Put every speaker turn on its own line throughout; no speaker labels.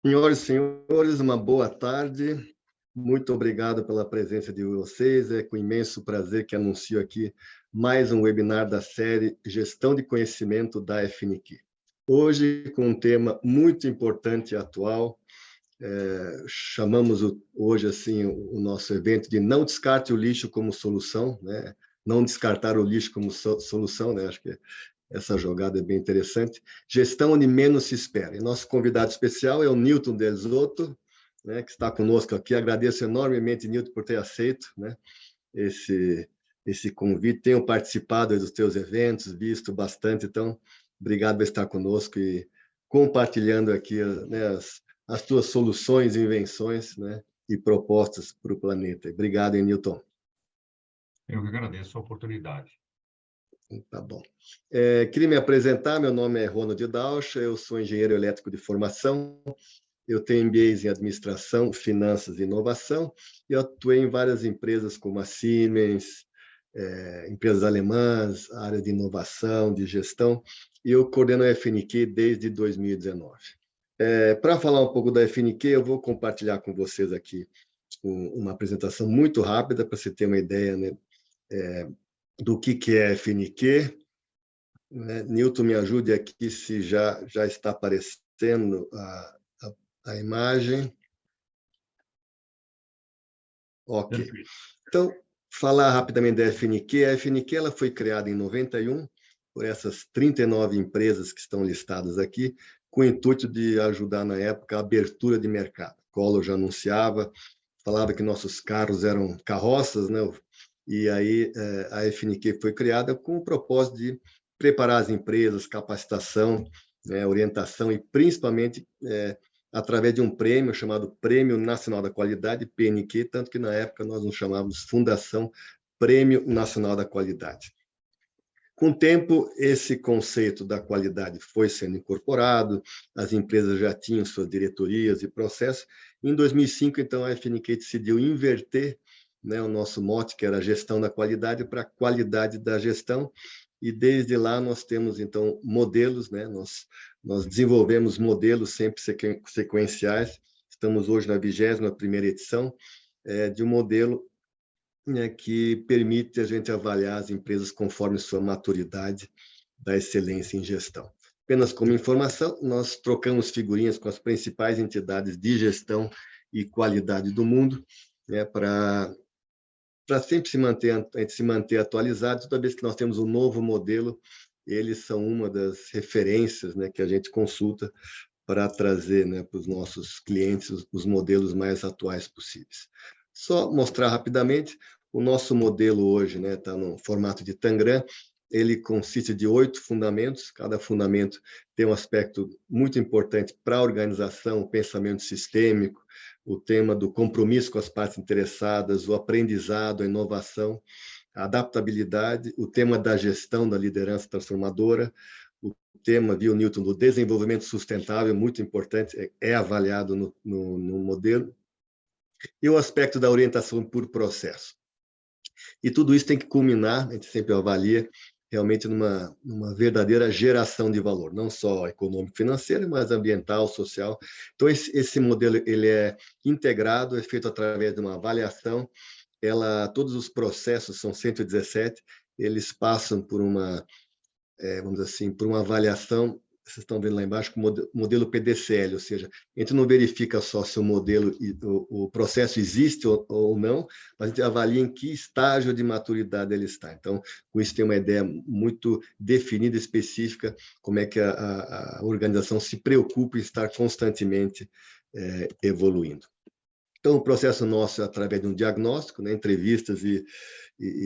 Senhoras e senhores, uma boa tarde. Muito obrigado pela presença de vocês. É com imenso prazer que anuncio aqui mais um webinar da série Gestão de Conhecimento da FNQ. Hoje, com um tema muito importante e atual, chamamos hoje assim o nosso evento de Não Descarte o Lixo como Solução, né? Não descartar o lixo como solução, né? Acho que essa jogada é bem interessante. Gestão onde menos se espera. E nosso convidado especial é o Newton Delzotto, né, que está conosco aqui. Agradeço enormemente, Newton, por ter aceito, né, esse, esse convite. Tenho participado dos teus eventos, visto bastante, então, obrigado por estar conosco e compartilhando aqui, né, as tuas soluções, invenções, né, e propostas para o planeta. Obrigado, hein, Newton.
Eu que agradeço a oportunidade.
Tá bom. Queria me apresentar, meu nome é Ronald Dausch, eu sou engenheiro elétrico de formação, eu tenho MBAs em administração, finanças e inovação, e atuei em várias empresas como a Siemens, empresas alemãs, área de inovação, de gestão, e eu coordeno a FNQ desde 2019. Para falar um pouco da FNQ, eu vou compartilhar com vocês aqui uma apresentação muito rápida, para você ter uma ideia, né, do que é a FNQ. Newton, me ajude aqui se já está aparecendo a imagem. Ok.
Perfeito.
Então, falar rapidamente da FNQ. A FNQ ela foi criada em 91 por essas 39 empresas que estão listadas aqui, com o intuito de ajudar, na época, a abertura de mercado. Collor já anunciava, falava que nossos carros eram carroças, né? E aí a FNQ foi criada com o propósito de preparar as empresas, capacitação, né, orientação e, principalmente, através de um prêmio chamado Prêmio Nacional da Qualidade, PNQ, tanto que na época nós nos chamávamos Fundação Prêmio Nacional da Qualidade. Com o tempo, esse conceito da qualidade foi sendo incorporado, as empresas já tinham suas diretorias e processos. Em 2005, então, a FNQ decidiu inverter, né, o nosso mote, que era a gestão da qualidade, para a qualidade da gestão, e desde lá nós temos, então, modelos, né? Nós desenvolvemos modelos sempre sequenciais. Estamos hoje na 21ª edição de um modelo, né, que permite a gente avaliar as empresas conforme sua maturidade da excelência em gestão. Apenas como informação, nós trocamos figurinhas com as principais entidades de gestão e qualidade do mundo, né, para sempre a gente se manter atualizado. Toda vez que nós temos um novo modelo, eles são uma das referências, né, que a gente consulta para trazer, né, para os nossos clientes os modelos mais atuais possíveis. Só mostrar rapidamente, o nosso modelo hoje, né, está no formato de Tangram. Ele consiste de 8 fundamentos, cada fundamento tem um aspecto muito importante para a organização, o pensamento sistêmico, o tema do compromisso com as partes interessadas, o aprendizado, a inovação, a adaptabilidade, o tema da gestão da liderança transformadora, o tema, viu, Newton, do desenvolvimento sustentável, muito importante, é avaliado no modelo, e o aspecto da orientação por processo. E tudo isso tem que culminar, a gente sempre avalia, realmente numa verdadeira geração de valor, não só econômico-financeiro, mas ambiental, social. Então, esse modelo ele é integrado, é feito através de uma avaliação. Todos os processos, são 117, eles passam por vamos dizer assim, por uma avaliação. Vocês estão vendo lá embaixo, com o modelo PDCL, ou seja, a gente não verifica só se o modelo, o processo existe ou não, mas a gente avalia em que estágio de maturidade ele está. Então, com isso tem uma ideia muito definida, específica, como é que a organização se preocupa em estar constantemente evoluindo. Então, o processo nosso é através de um diagnóstico, né, entrevistas e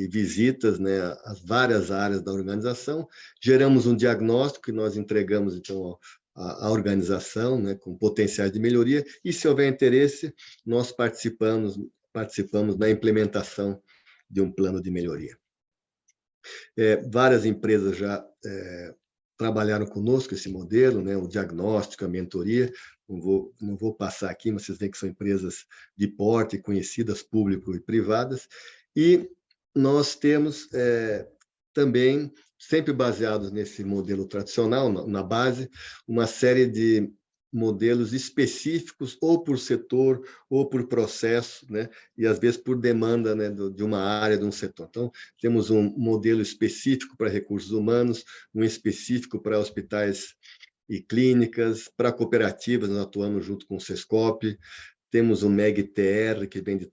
visitas, né, às várias áreas da organização. Geramos um diagnóstico que nós entregamos, então, à organização, né, com potenciais de melhoria, e, se houver interesse, nós participamos da implementação de um plano de melhoria. Várias empresas já trabalharam conosco esse modelo, né, o diagnóstico, a mentoria. Não vou passar aqui, mas vocês veem que são empresas de porte, conhecidas, público e privadas. E nós temos também, sempre baseados nesse modelo tradicional, na base, uma série de modelos específicos, ou por setor, ou por processo, né? E às vezes por demanda, né, de uma área, de um setor. Então, temos um modelo específico para recursos humanos, um específico para hospitais e clínicas, para cooperativas, nós atuamos junto com o Sescop. Temos o MEG-TR, que vem de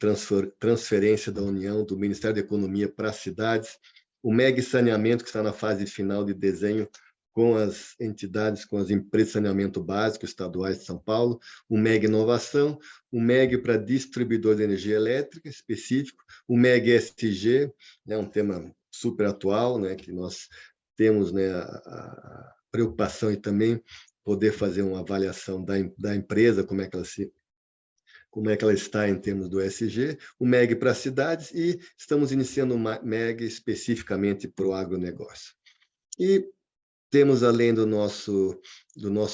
transferência da União, do Ministério da Economia para as cidades. O MEG-Saneamento, que está na fase final de desenho com as entidades, com as empresas de saneamento básico estaduais de São Paulo. O MEG-Inovação, o MEG para distribuidor de energia elétrica específico. O MEG-SG, né, um tema super atual, né, que nós temos, né, a preocupação e também poder fazer uma avaliação da empresa, como é que ela está em termos do ESG, o MEG para cidades, e estamos iniciando um MEG especificamente para o agronegócio. E temos, além do nosso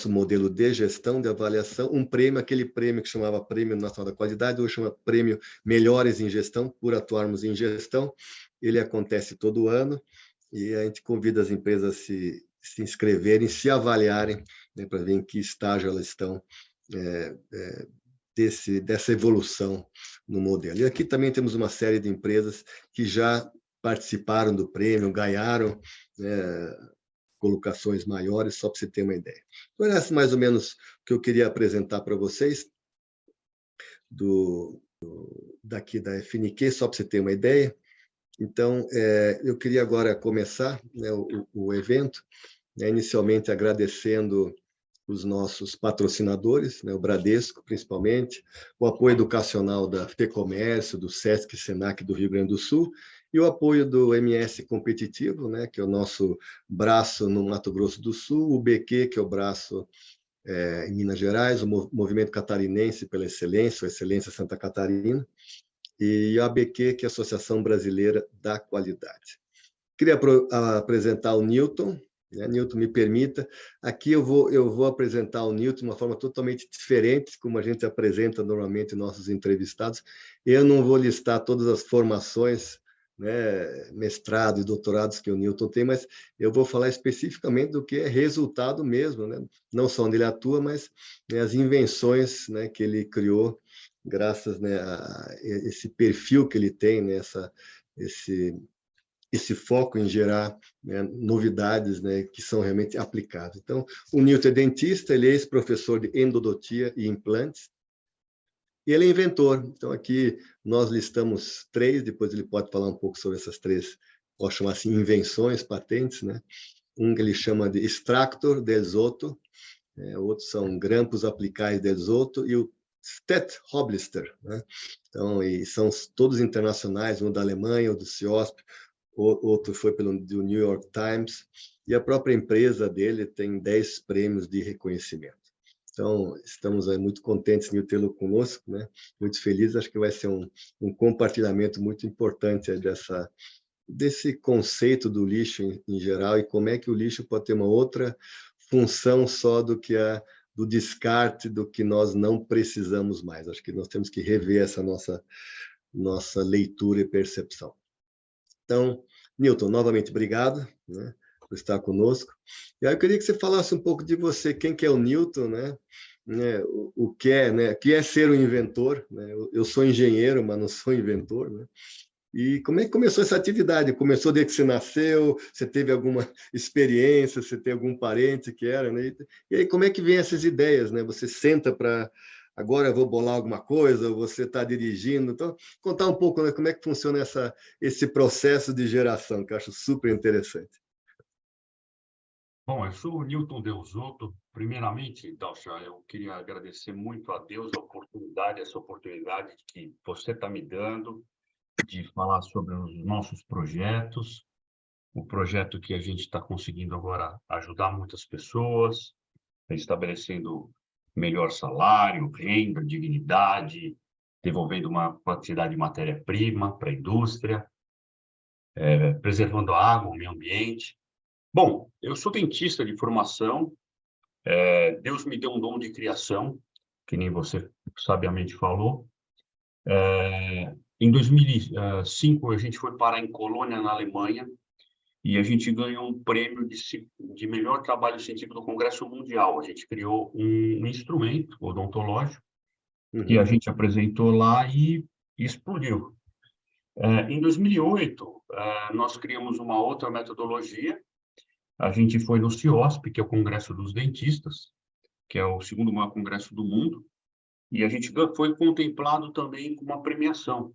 modelo de gestão, de avaliação, um prêmio, aquele prêmio que chamava Prêmio Nacional da Qualidade, hoje chama Prêmio Melhores em Gestão, por atuarmos em gestão. Ele acontece todo ano, e a gente convida as empresas a se inscreverem, se avaliarem, né, para ver em que estágio elas estão dessa evolução no modelo. E aqui também temos uma série de empresas que já participaram do prêmio, ganharam colocações maiores, só para você ter uma ideia. Então, essa é mais ou menos o que eu queria apresentar para vocês daqui da FNQ, só para você ter uma ideia. Então, eu queria agora começar, né, o evento, né, inicialmente agradecendo os nossos patrocinadores, né, o Bradesco, principalmente, o apoio educacional da FEComércio, do SESC e SENAC do Rio Grande do Sul, e o apoio do MS Competitivo, né, que é o nosso braço no Mato Grosso do Sul, o BQ, que é o braço em Minas Gerais, o Movimento Catarinense pela Excelência, a Excelência Santa Catarina, e a ABQ, que é a Associação Brasileira da Qualidade. Queria apresentar o Newton, né? Newton, me permita. Aqui eu vou apresentar o Newton de uma forma totalmente diferente, como a gente apresenta normalmente nossos entrevistados. Eu não vou listar todas as formações, né, mestrado e doutorados que o Newton tem, mas eu vou falar especificamente do que é resultado mesmo, né? Não só onde ele atua, mas, né, as invenções, né, que ele criou, graças, né, a esse perfil que ele tem, né, esse foco em gerar, né, novidades, né, que são realmente aplicadas. Então, o Newton é dentista, ele é ex-professor de endodontia e implantes, e ele é inventor. Então, aqui nós listamos 3, depois ele pode falar um pouco sobre essas 3, posso chamar assim, invenções, patentes, né? Um que ele chama de extractor de azoto, outros são grampos aplicais de azoto, e o Stethobblister, né? Então, e são todos internacionais, um da Alemanha, o do CIOSP, outro foi do New York Times, e a própria empresa dele tem 10 prêmios de reconhecimento. Então, estamos muito contentes em tê-lo conosco, né? Muito felizes, acho que vai ser um compartilhamento muito importante desse conceito do lixo em geral, e como é que o lixo pode ter uma outra função só do que do descarte, do que nós não precisamos mais. Acho que nós temos que rever essa nossa leitura e percepção. Então, Newton, novamente, obrigado, né, por estar conosco. E aí eu queria que você falasse um pouco de você, quem que é o Newton, né? O que é, né? O que é ser um inventor, né? Eu sou engenheiro, mas não sou inventor, né? E como é que começou essa atividade? Começou desde que você nasceu? Você teve alguma experiência? Você tem algum parente que era, né? E aí, como é que vem essas ideias, né? Você senta para... Agora eu vou bolar alguma coisa, você está dirigindo. Então, contar um pouco, né, como é que funciona esse processo de geração, que eu acho super interessante.
Bom, eu sou o Newton Deusotto. Primeiramente, Dalcia, eu queria agradecer muito a Deus essa oportunidade que você está me dando de falar sobre os nossos projetos, o projeto que a gente está conseguindo agora ajudar muitas pessoas, estabelecendo melhor salário, renda, dignidade, devolvendo uma quantidade de matéria-prima para a indústria, preservando a água, o meio ambiente. Bom, eu sou dentista de formação, Deus me deu um dom de criação, que nem você sabiamente falou. Em 2005, a gente foi parar em Colônia, na Alemanha, e a gente ganhou um prêmio de melhor trabalho científico do Congresso Mundial. A gente criou um instrumento odontológico que a gente apresentou lá e explodiu. Em 2008, nós criamos uma outra metodologia. A gente foi no CIOSP, que é o Congresso dos Dentistas, que é o segundo maior congresso do mundo, e a gente foi contemplado também com uma premiação.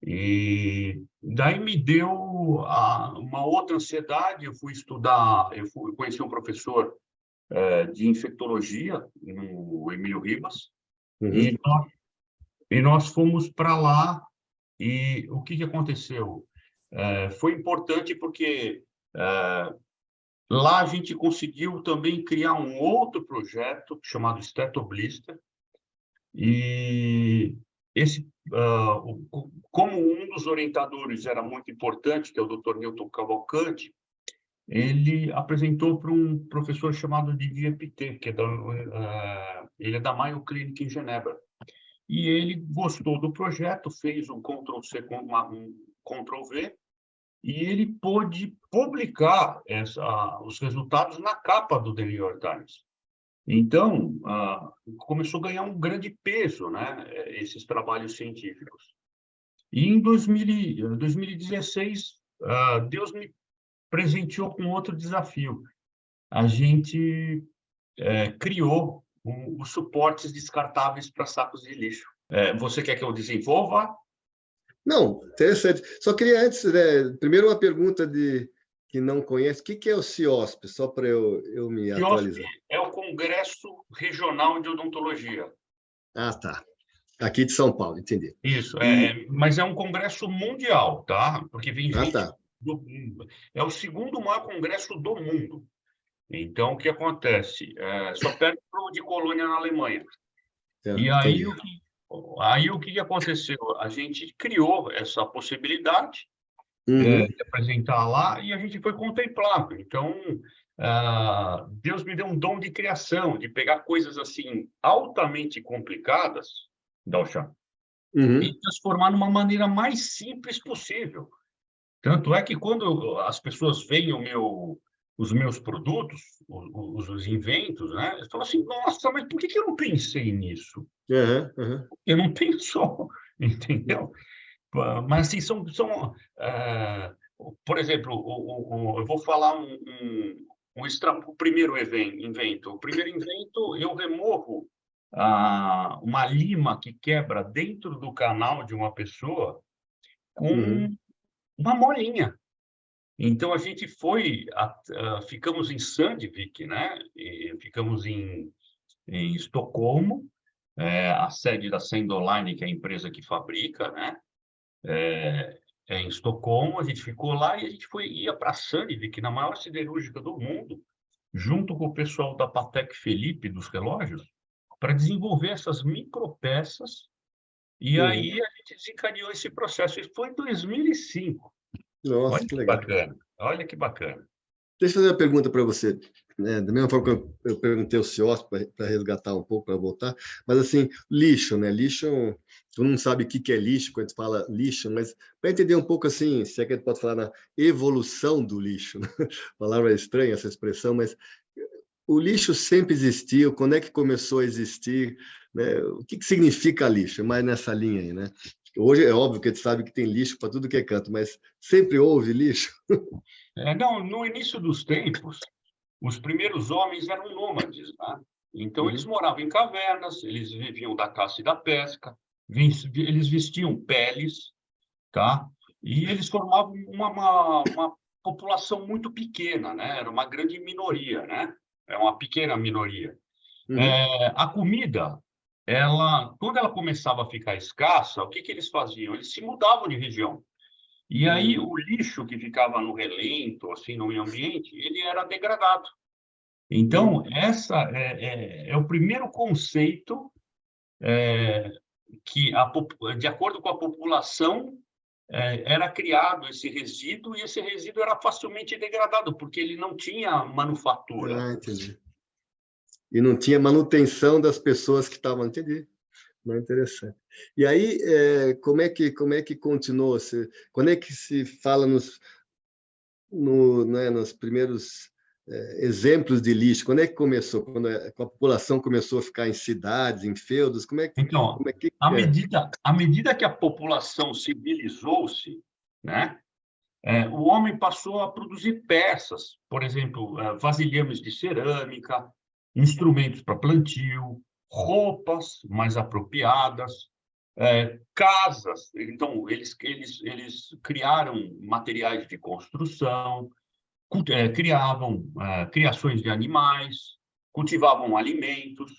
E daí me deu uma outra ansiedade. Eu fui estudar, eu conheci um professor de infectologia, no Emílio Ribas, e nós fomos para lá. E o que aconteceu? Foi importante porque lá a gente conseguiu também criar um outro projeto chamado Stetoblister, e esse, como um dos orientadores era muito importante, que é o Dr. Newton Cavalcanti, ele apresentou para um professor chamado Didier Pité, que ele é da Mayo Clinic em Genebra. E ele gostou do projeto, fez um Ctrl+C, um Ctrl+V, e ele pôde publicar os resultados na capa do The New York Times. Então, começou a ganhar um grande peso, né, esses trabalhos científicos. E em 2016, Deus me presenteou com outro desafio. A gente criou os suportes descartáveis para sacos de lixo. Você quer que eu desenvolva?
Não, interessante. Só queria antes, primeiro uma pergunta que não conhece. O que é o CIOSP? Só para eu me atualizar.
CIOSP é o Congresso Regional de Odontologia.
Ah, tá. Aqui de São Paulo, entendi.
Isso, mas é um congresso mundial, tá? Porque vem gente...
tá.
É o segundo maior congresso do mundo. Então, o que acontece? Só perde o de Colônia na Alemanha. E aí o que aconteceu? A gente criou essa possibilidade de apresentar lá e a gente foi contemplado. Então, Deus me deu um dom de criação, de pegar coisas assim altamente complicadas, Dalchan, e transformar numa maneira mais simples possível. Tanto é que quando as pessoas veem os meus produtos, os inventos, né? Eles falam assim: nossa, mas por que eu não pensei nisso? Eu não pensou, entendeu? Mas assim, por exemplo, eu vou falar o primeiro invento. O primeiro invento, eu removo uma lima que quebra dentro do canal de uma pessoa com uma molinha. Então, a gente ficamos em Sandvik, né? E ficamos em Estocolmo, a sede da Sendoline, que é a empresa que fabrica, né? Em Estocolmo, a gente ficou lá e a gente ia para Sandvik, na maior siderúrgica do mundo, junto com o pessoal da Patek Philippe, dos relógios, para desenvolver essas micropeças. E aí a gente desencadeou esse processo. Isso foi em 2005.
Nossa,
Olha que
legal.
bacana. Olha que bacana.
Deixa eu fazer uma pergunta para você, né? Da mesma forma que eu perguntei o CIOSP para resgatar um pouco, para voltar, mas assim, lixo, né? Lixo, todo mundo sabe o que é lixo quando a gente fala lixo, mas para entender um pouco assim, se é que a gente pode falar na evolução do lixo, né? Palavra estranha essa expressão, mas o lixo sempre existiu, quando é que começou a existir, né? O que significa lixo? Mais nessa linha aí, né? Hoje é óbvio que a gente sabe que tem lixo para tudo que é canto, mas sempre houve lixo?
Não, no início dos tempos, os primeiros homens eram nômades, né? Então, eles moravam em cavernas, eles viviam da caça e da pesca, eles vestiam peles, tá? E eles formavam uma população muito pequena, né? Era uma grande minoria, né? É uma pequena minoria. A comida, quando ela começava a ficar escassa, o que eles faziam? Eles se mudavam de região. E aí o lixo que ficava no relento, assim, no meio ambiente, ele era degradado. Então, essa é o primeiro conceito que, de acordo com a população, era criado esse resíduo, e esse resíduo era facilmente degradado, porque ele não tinha manufatura.
Entendi. E não tinha manutenção das pessoas que estavam... Entendi. Muito interessante. E aí, como é que continuou? Quando é que se fala né, nos primeiros exemplos de lixo? Quando é que começou? Quando a população começou a ficar em cidades, em feudos?
Então,
Como é que
à
é?
medida, à medida que a população civilizou-se, né, o homem passou a produzir peças, por exemplo, vasilhames de cerâmica, instrumentos para plantio, roupas mais apropriadas, casas. Então, eles criaram materiais de construção, criavam criações de animais, cultivavam alimentos,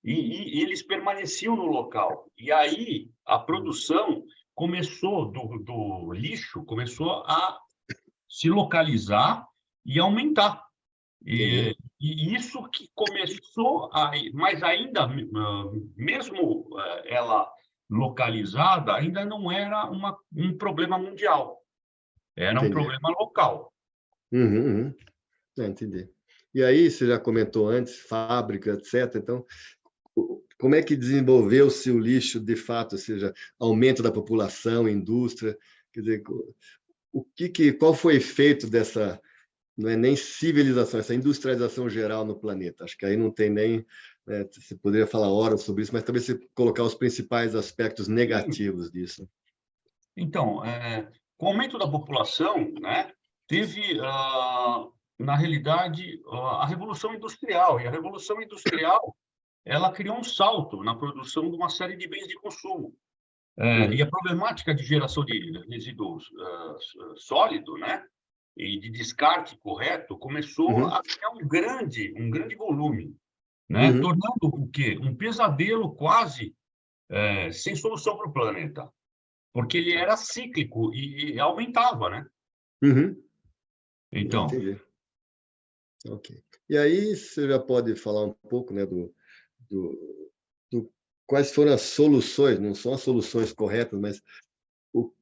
e eles permaneciam no local. E aí a produção começou do lixo, começou a se localizar e aumentar.
Entendi,
E isso que começou a... Mas ainda, mesmo ela localizada, ainda não era um problema mundial, era um
entendi.
problema local.
Uhum, uhum. Entendi. E aí, você já comentou antes, fábrica, etc. Então, como é que desenvolveu-se o lixo de fato, ou seja, aumento da população, indústria? Quer dizer, qual foi o efeito dessa, não é nem civilização, essa industrialização geral no planeta? Acho que aí não tem nem, né, você poderia falar horas sobre isso, mas talvez você colocar os principais aspectos negativos disso.
Então, com o aumento da população, né, teve, na realidade, a Revolução Industrial. E a Revolução Industrial, ela criou um salto na produção de uma série de bens de consumo. E
Uhum,
a problemática de geração de resíduos sólido, né, e de descarte correto, começou
uhum,
a criar um grande volume, né,
uhum,
tornando o quê? Um pesadelo quase sem solução para o planeta. Porque ele era cíclico e aumentava, né.
uhum.
Então,
Entendi. Ok. E aí você já pode falar um pouco, né, do, quais foram as soluções, não são as soluções corretas, mas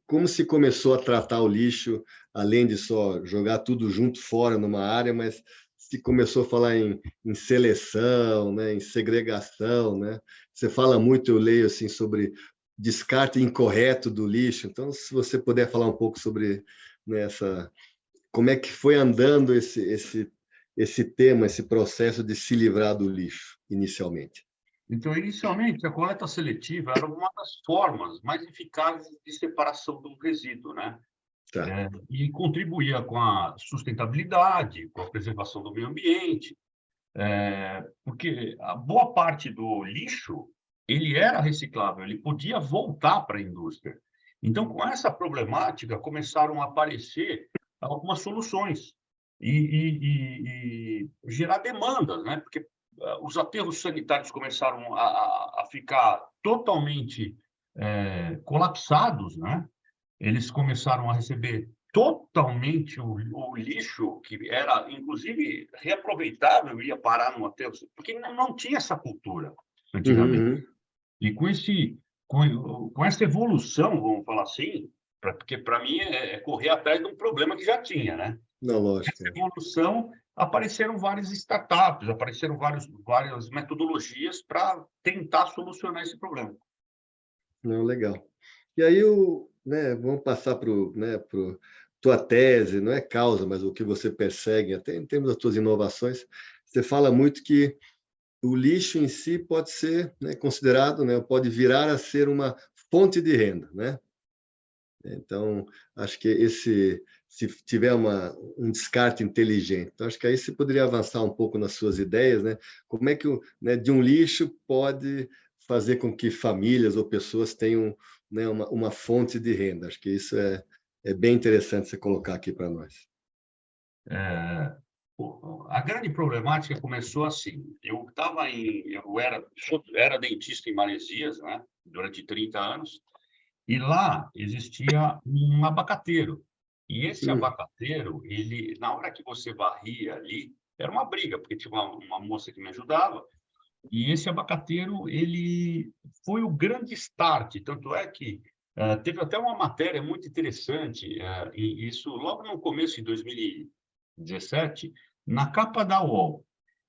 como se começou a tratar o lixo, além de só jogar tudo junto fora numa área, mas se começou a falar em seleção, né, em segregação, né? Você fala muito, eu leio assim sobre descarte incorreto do lixo. Então, se você puder falar um pouco sobre, né, como é que foi andando esse tema, esse processo de se livrar do lixo inicialmente.
inicialmente, a coleta seletiva era uma das formas mais eficazes de separação do resíduo, né,
Tá.
e contribuía com a sustentabilidade, com a preservação do meio ambiente, porque a boa parte do lixo, ele era reciclável, ele podia voltar para a indústria. Então, com essa problemática, começaram a aparecer algumas soluções e gerar demandas, né? Porque os aterros sanitários começaram a ficar totalmente colapsados, né? Eles começaram a receber totalmente o lixo, que era, inclusive, reaproveitável, ia parar no aterro, porque não tinha essa cultura antigamente.
Uhum, uhum.
E com essa evolução, vamos falar assim, porque para mim é correr atrás de um problema que já tinha, né?
Não, lógico.
Essa evolução, apareceram várias startups, apareceram várias metodologias para tentar solucionar esse problema.
Não, legal. E aí, né, vamos passar para né, tua tese, não é causa, mas o que você persegue, até em termos das tuas inovações. Você fala muito que o lixo em si pode ser, né, considerado, né, pode virar a ser uma fonte de renda, né? Então, acho que se tiver um descarte inteligente, então acho que aí você poderia avançar um pouco nas suas ideias, né? Como é que né, de um lixo pode fazer com que famílias ou pessoas tenham, né, uma fonte de renda? Acho que isso é bem interessante você colocar aqui para nós.
A grande problemática começou assim. Eu era dentista em Maresias, né, durante 30 anos, e lá existia um abacateiro. E esse
Hum,
abacateiro, ele, na hora que você varria ali, era uma briga, porque tinha uma moça que me ajudava, e esse abacateiro, ele foi o grande start. Tanto é que teve até uma matéria muito interessante, e isso logo no começo de 2017, na capa da UOL,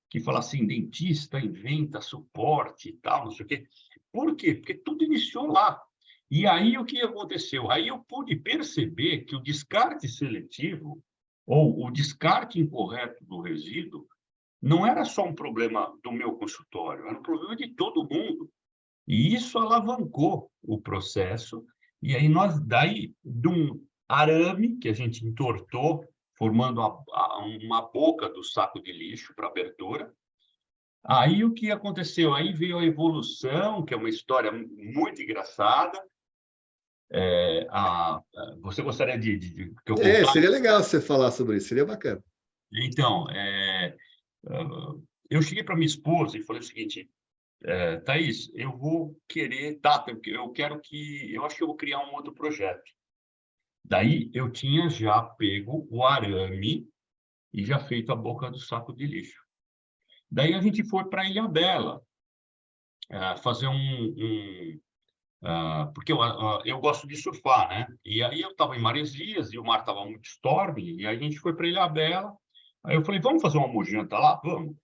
que fala assim: dentista inventa suporte e tal, não sei o quê. Por quê? Porque tudo iniciou lá. E aí o que aconteceu? Aí eu pude perceber que o descarte seletivo ou o descarte incorreto do resíduo, não era só um problema do meu consultório, era um problema de todo mundo. E isso alavancou o processo, e aí daí, de um arame que a gente entortou, formando uma boca do saco de lixo para abertura, aí o que aconteceu? Aí veio a evolução, que é uma história muito engraçada. Você gostaria que eu contasse?
Seria legal você falar sobre isso, seria bacana.
Então, eu cheguei para minha esposa e falei o seguinte: Thaís, eu vou querer, eu acho que eu vou criar um outro projeto. Daí eu tinha já pego o arame e já feito a boca do saco de lixo. Daí a gente foi para Ilhabela, fazer porque eu gosto de surfar, né? E aí eu estava em Maresias e o mar estava muito stormy, e aí a gente foi para Ilhabela. Aí eu falei, vamos fazer uma mojanta lá? Vamos.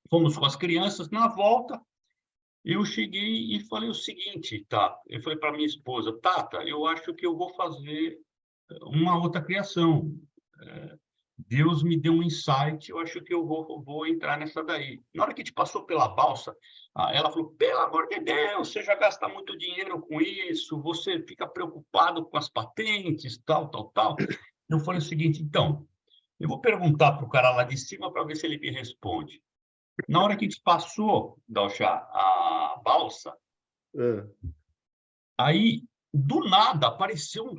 Fomos com as crianças. Na volta, eu cheguei e falei o seguinte, tá? Eu falei para minha esposa, Tata, eu acho que eu vou fazer uma outra criação. Deus me deu um insight, eu acho que eu vou entrar nessa daí. Na hora que a gente passou pela balsa, ela falou, pelo amor de Deus, você já gasta muito dinheiro com isso, você fica preocupado com as patentes, tal, tal, tal. Eu falei o seguinte, então, eu vou perguntar para o cara lá de cima para ver se ele me responde. Na hora que a gente passou, Dalcha, a balsa, aí, do nada, apareceu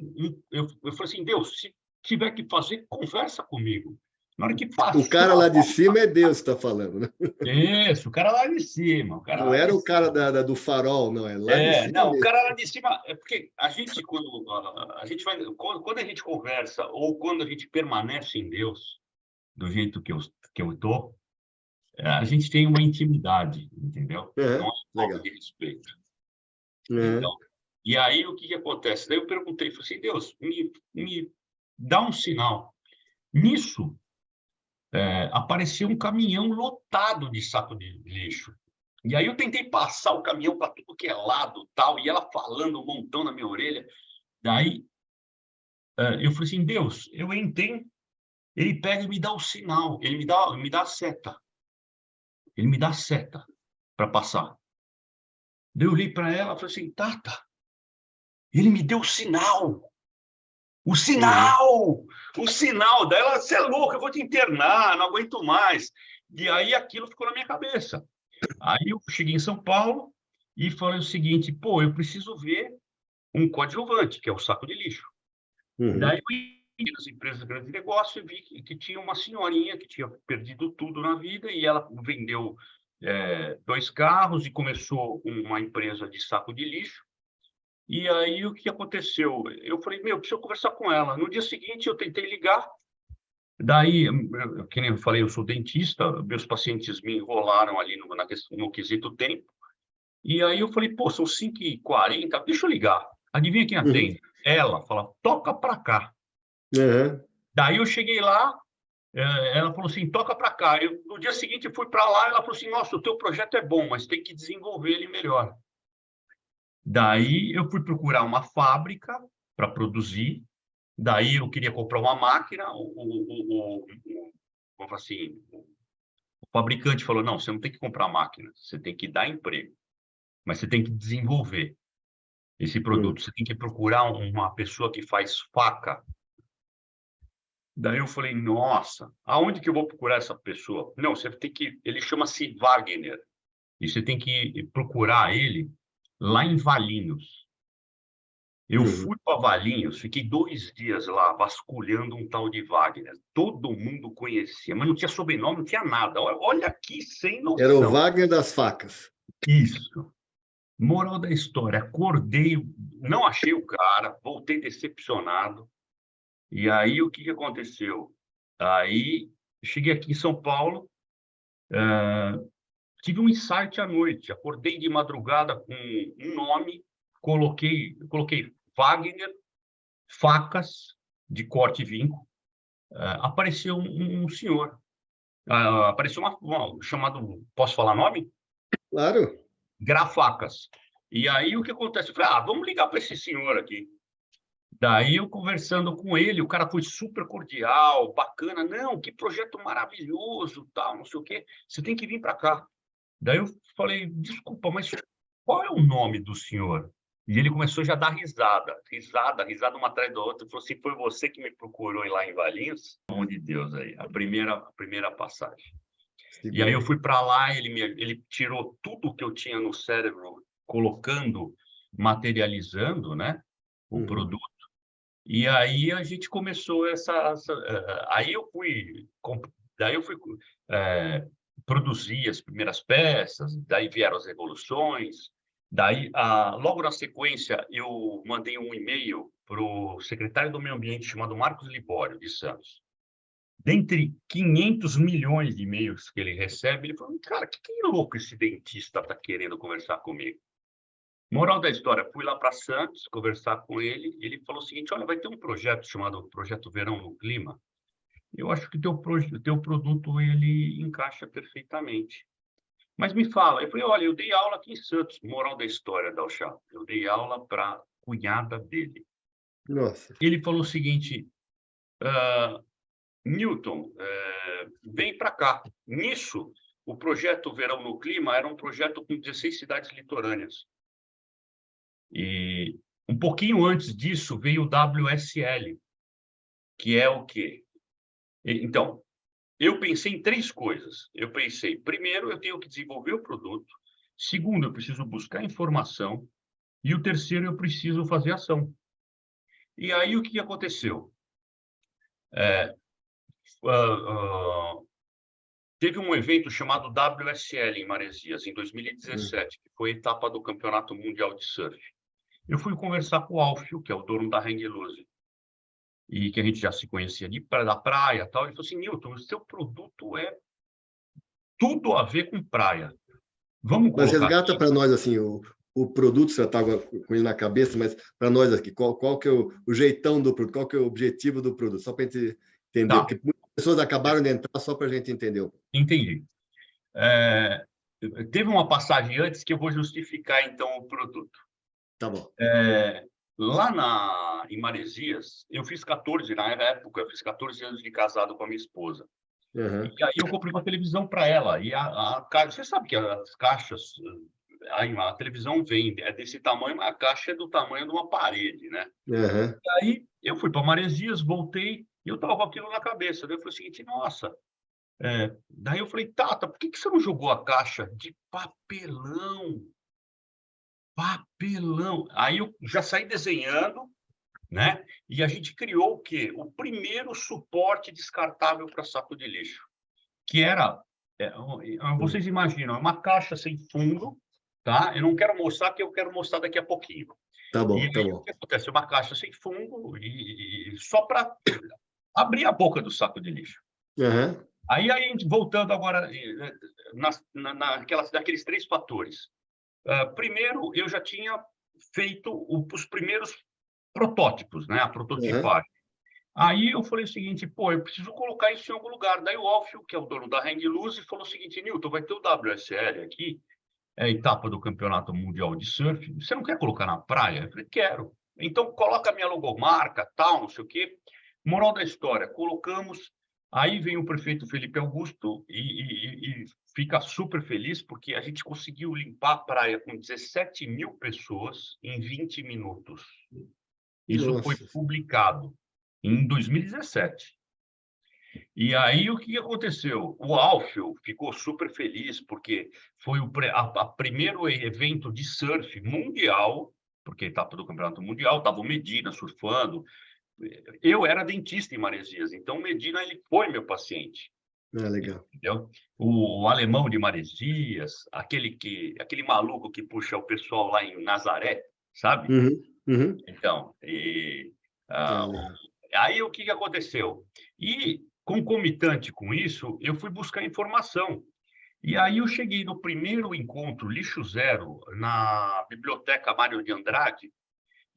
eu falei assim, Deus, se tiver que fazer, conversa comigo. Na hora que passou...
O cara lá de cima é Deus que está falando, né?
Isso, o cara lá de cima.
Não era o cara do farol, não, é lá de cima
Não, o
mesmo.
cara lá de cima... É porque a gente, quando a gente conversa ou quando a gente permanece em Deus, do jeito que eu estou, a gente tem uma intimidade, entendeu? Não é falta
Legal.
de respeito. Então, e aí, o que acontece? Daí eu perguntei, falei assim, Deus, me dá um sinal. Nisso, apareceu um caminhão lotado de saco de lixo. E aí eu tentei passar o caminhão para tudo que é lado, tal, e ela falando um montão na minha orelha. Daí, eu falei assim, Deus, eu entrei, ele pega e me dá o sinal, ele me dá a seta. Ele me dá a seta para passar. Daí eu olhei para ela e falei assim, Tata, ele me deu o sinal. O sinal! O sinal! Daí ela, você é louco, eu vou te internar, não aguento mais. E aí aquilo ficou na minha cabeça. Aí eu cheguei em São Paulo e falei o seguinte, pô, eu preciso ver um coadjuvante, que é o saco de lixo. Daí eu ia nas empresas de grande negócio e vi que tinha uma senhorinha que tinha perdido tudo na vida e ela vendeu 2 carros e começou uma empresa de saco de lixo. E aí, o que aconteceu? Eu falei, preciso conversar com ela. No dia seguinte, eu tentei ligar. Daí, que nem eu falei, eu sou dentista, meus pacientes me enrolaram ali no quesito tempo. E aí eu falei, pô, são 5h40, deixa eu ligar. Adivinha quem atende? Ela fala, toca para cá. Daí eu cheguei lá, ela falou assim, toca para cá. No dia seguinte, eu fui para lá, ela falou assim, nossa, o teu projeto é bom, mas tem que desenvolver ele melhor. Daí eu fui procurar uma fábrica para produzir. Daí eu queria comprar uma máquina. Vamos falar assim, o fabricante falou: não, você não tem que comprar máquina, você tem que dar emprego, mas você tem que desenvolver esse produto. Você tem que procurar uma pessoa que faz faca. Daí eu falei: nossa, aonde que eu vou procurar essa pessoa? Não, você tem que. Ele chama-se Wagner. E você tem que procurar ele lá em Valinhos. Eu fui para Valinhos, fiquei 2 dias lá vasculhando um tal de Wagner. Todo mundo conhecia, mas não tinha sobrenome, não tinha nada. Olha aqui, sem noção.
Era o Wagner das facas.
Isso. Moral da história, acordei, não achei o cara, voltei decepcionado. E aí, o que aconteceu? Aí, cheguei aqui em São Paulo, tive um insight à noite. Acordei de madrugada com um nome, coloquei Wagner, facas de corte e vinco. Apareceu um senhor. Apareceu chamado, posso falar nome? Daí eu conversando com ele, o cara foi super cordial, bacana. Não, que projeto maravilhoso, tal, não sei o quê. Você tem que vir para cá. Daí eu falei, desculpa, mas qual é o nome do senhor? E ele começou já a dar risada, uma atrás da outra. Ele falou assim, foi você que me procurou lá em Valinhos? Mão de Deus aí, a primeira passagem. E aí eu
Seguro.
fui para lá, ele tirou tudo que eu tinha no cérebro, colocando, materializando, né, o
Uhum.
produto. E aí a gente começou aí daí eu fui produzir as primeiras peças, daí vieram as evoluções, daí logo na sequência eu mandei um e-mail para o secretário do Meio Ambiente chamado Marcos Libório de Santos. Dentre 500 milhões de e-mails que ele recebe, ele falou: cara, que louco esse dentista está querendo conversar comigo. Moral da história, fui lá para Santos conversar com ele, ele falou o seguinte: olha, vai ter um projeto chamado Projeto Verão no Clima. Eu acho que teu produto ele encaixa perfeitamente. Mas me fala, eu falei: olha, eu dei aula aqui em Santos. Moral da história, Dalchá, eu dei aula para a cunhada dele.
Nossa.
Ele falou o seguinte: ah, Newton, vem para cá. Nisso, o projeto Verão no Clima era um projeto com 16 cidades litorâneas. E um pouquinho antes disso veio o WSL, que é o quê? Então, eu pensei em 3 coisas. Eu pensei, primeiro, eu tenho que desenvolver o produto. Segundo, eu preciso buscar informação. E o terceiro, eu preciso fazer ação. E aí, o que aconteceu? Ah, teve um evento chamado WSL em Maresias, em
Hum.
2017, que foi a etapa do Campeonato Mundial de Surf. Eu fui conversar com o Alfio, que é o dono da Hang Loose, e que a gente já se conhecia da praia e tal. Ele falou assim: Newton, o seu produto é tudo a ver com praia. Vamos
Mas
colocar
resgata
aqui?
para nós assim o produto, você estava com ele na cabeça, mas para nós aqui, qual que é o jeitão do produto, qual que é o objetivo do produto, só para a gente entender,
Tá,
porque muitas pessoas acabaram de entrar só para a gente entender.
entendi. É, teve uma passagem antes que eu vou justificar, então, o produto.
Tá bom.
Lá em Maresias, eu fiz 14, na época, eu fiz 14 anos de casado com a minha esposa.
Uhum.
E aí eu comprei uma televisão para ela. E você sabe que as caixas, aí a televisão vem, é desse tamanho, mas a caixa é do tamanho de uma parede, né?
Uhum.
E aí eu fui para Maresias, voltei, e eu estava com aquilo na cabeça. Daí eu falei o seguinte: nossa. Daí eu falei: Tata, por que você não jogou a caixa de papelão? Papelão. Aí eu já saí desenhando, né? E a gente criou o quê? O primeiro suporte descartável para saco de lixo, que era, vocês imaginam, é uma caixa sem fundo, tá? Eu não quero mostrar, que eu quero mostrar daqui a pouquinho.
Tá
E
bom, tá
aí o
bom.
que acontece? Uma caixa sem fundo e só para abrir a boca do saco de lixo.
Uhum.
Aí a gente, voltando agora naqueles 3 fatores. Primeiro, eu já tinha feito os primeiros protótipos, né? A
Uhum.
prototipagem. Aí eu falei o seguinte: pô, eu preciso colocar isso em algum lugar. Daí o Alfio, que é o dono da Hang Loose, falou o seguinte: Newton, vai ter o WSL aqui, é a etapa do Campeonato Mundial de Surf. Você não quer colocar na praia? Eu falei: quero. Então coloca a minha logomarca, tal, não sei o quê. Moral da história, colocamos. Aí vem o prefeito Felipe Augusto e fica super feliz, porque a gente conseguiu limpar a praia com 17 mil pessoas em 20 minutos. Isso foi
Nossa.
publicado em 2017. E aí o que aconteceu? O Alfio ficou super feliz, porque foi o primeiro evento de surf mundial, porque a etapa do Campeonato Mundial, estava o Medina surfando. Eu era dentista em Maresias, então o Medina ele foi meu paciente.
Ah, legal.
Entendeu? O alemão de Maresias, aquele maluco que puxa o pessoal lá em Nazaré, sabe?
Uhum. Uhum.
Então,
Ah,
ah,
legal.
aí o que aconteceu? E, concomitante com isso, eu fui buscar informação. E aí eu cheguei no primeiro encontro Lixo Zero, na Biblioteca Mário de Andrade,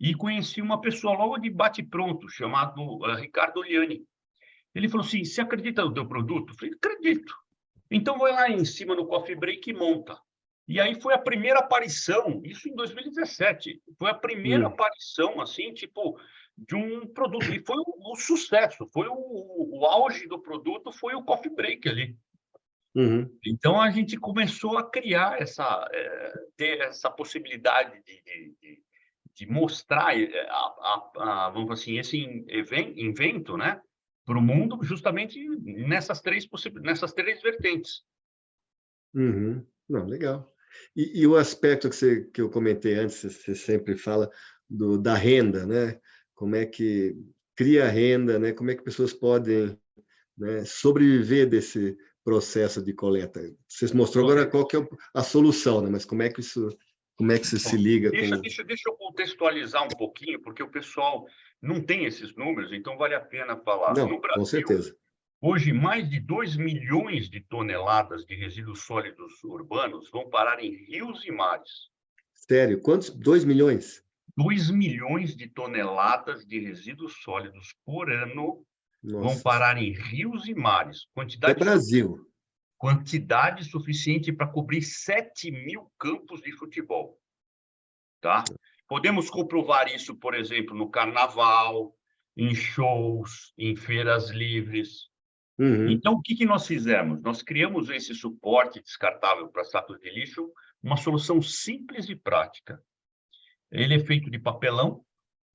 e conheci uma pessoa logo de bate-pronto, chamado Ricardo Oliani. Ele falou assim: você acredita no teu produto? Eu falei: acredito. Então vai lá em cima no Coffee Break e monta. E aí foi a primeira aparição, isso em 2017, foi a primeira
Hum.
aparição, assim, tipo, de um produto. E foi um sucesso, foi o auge do produto, foi o Coffee Break ali.
Uhum.
Então, a gente começou a criar ter essa possibilidade de mostrar, vamos assim, esse invento, né, para o mundo, justamente nessas três vertentes.
Uhum. Não, legal. E o aspecto que eu comentei antes, você sempre fala da renda, né? Como é que cria renda, né? Como é que pessoas podem, né, sobreviver desse processo de coleta? Você mostrou agora qual que é a solução, né? Mas como é que isso se liga com...
Deixa eu contextualizar um pouquinho, porque o pessoal não tem esses números, então vale a pena falar.
Não,
No
com
Brasil,
certeza.
hoje, mais de 2 milhões de toneladas de resíduos sólidos urbanos vão parar em rios e mares.
Sério? Quantos? 2 milhões?
2 milhões de toneladas de resíduos sólidos por ano vão
Nossa.
parar em rios e mares.
É Brasil.
Quantidade suficiente para cobrir 7.000 campos de futebol. Tá? Podemos comprovar isso, por exemplo, no carnaval, em shows, em feiras livres.
Uhum.
Então, o que nós fizemos? Nós criamos esse suporte descartável para sacos de lixo, uma solução simples e prática. Ele é feito de papelão,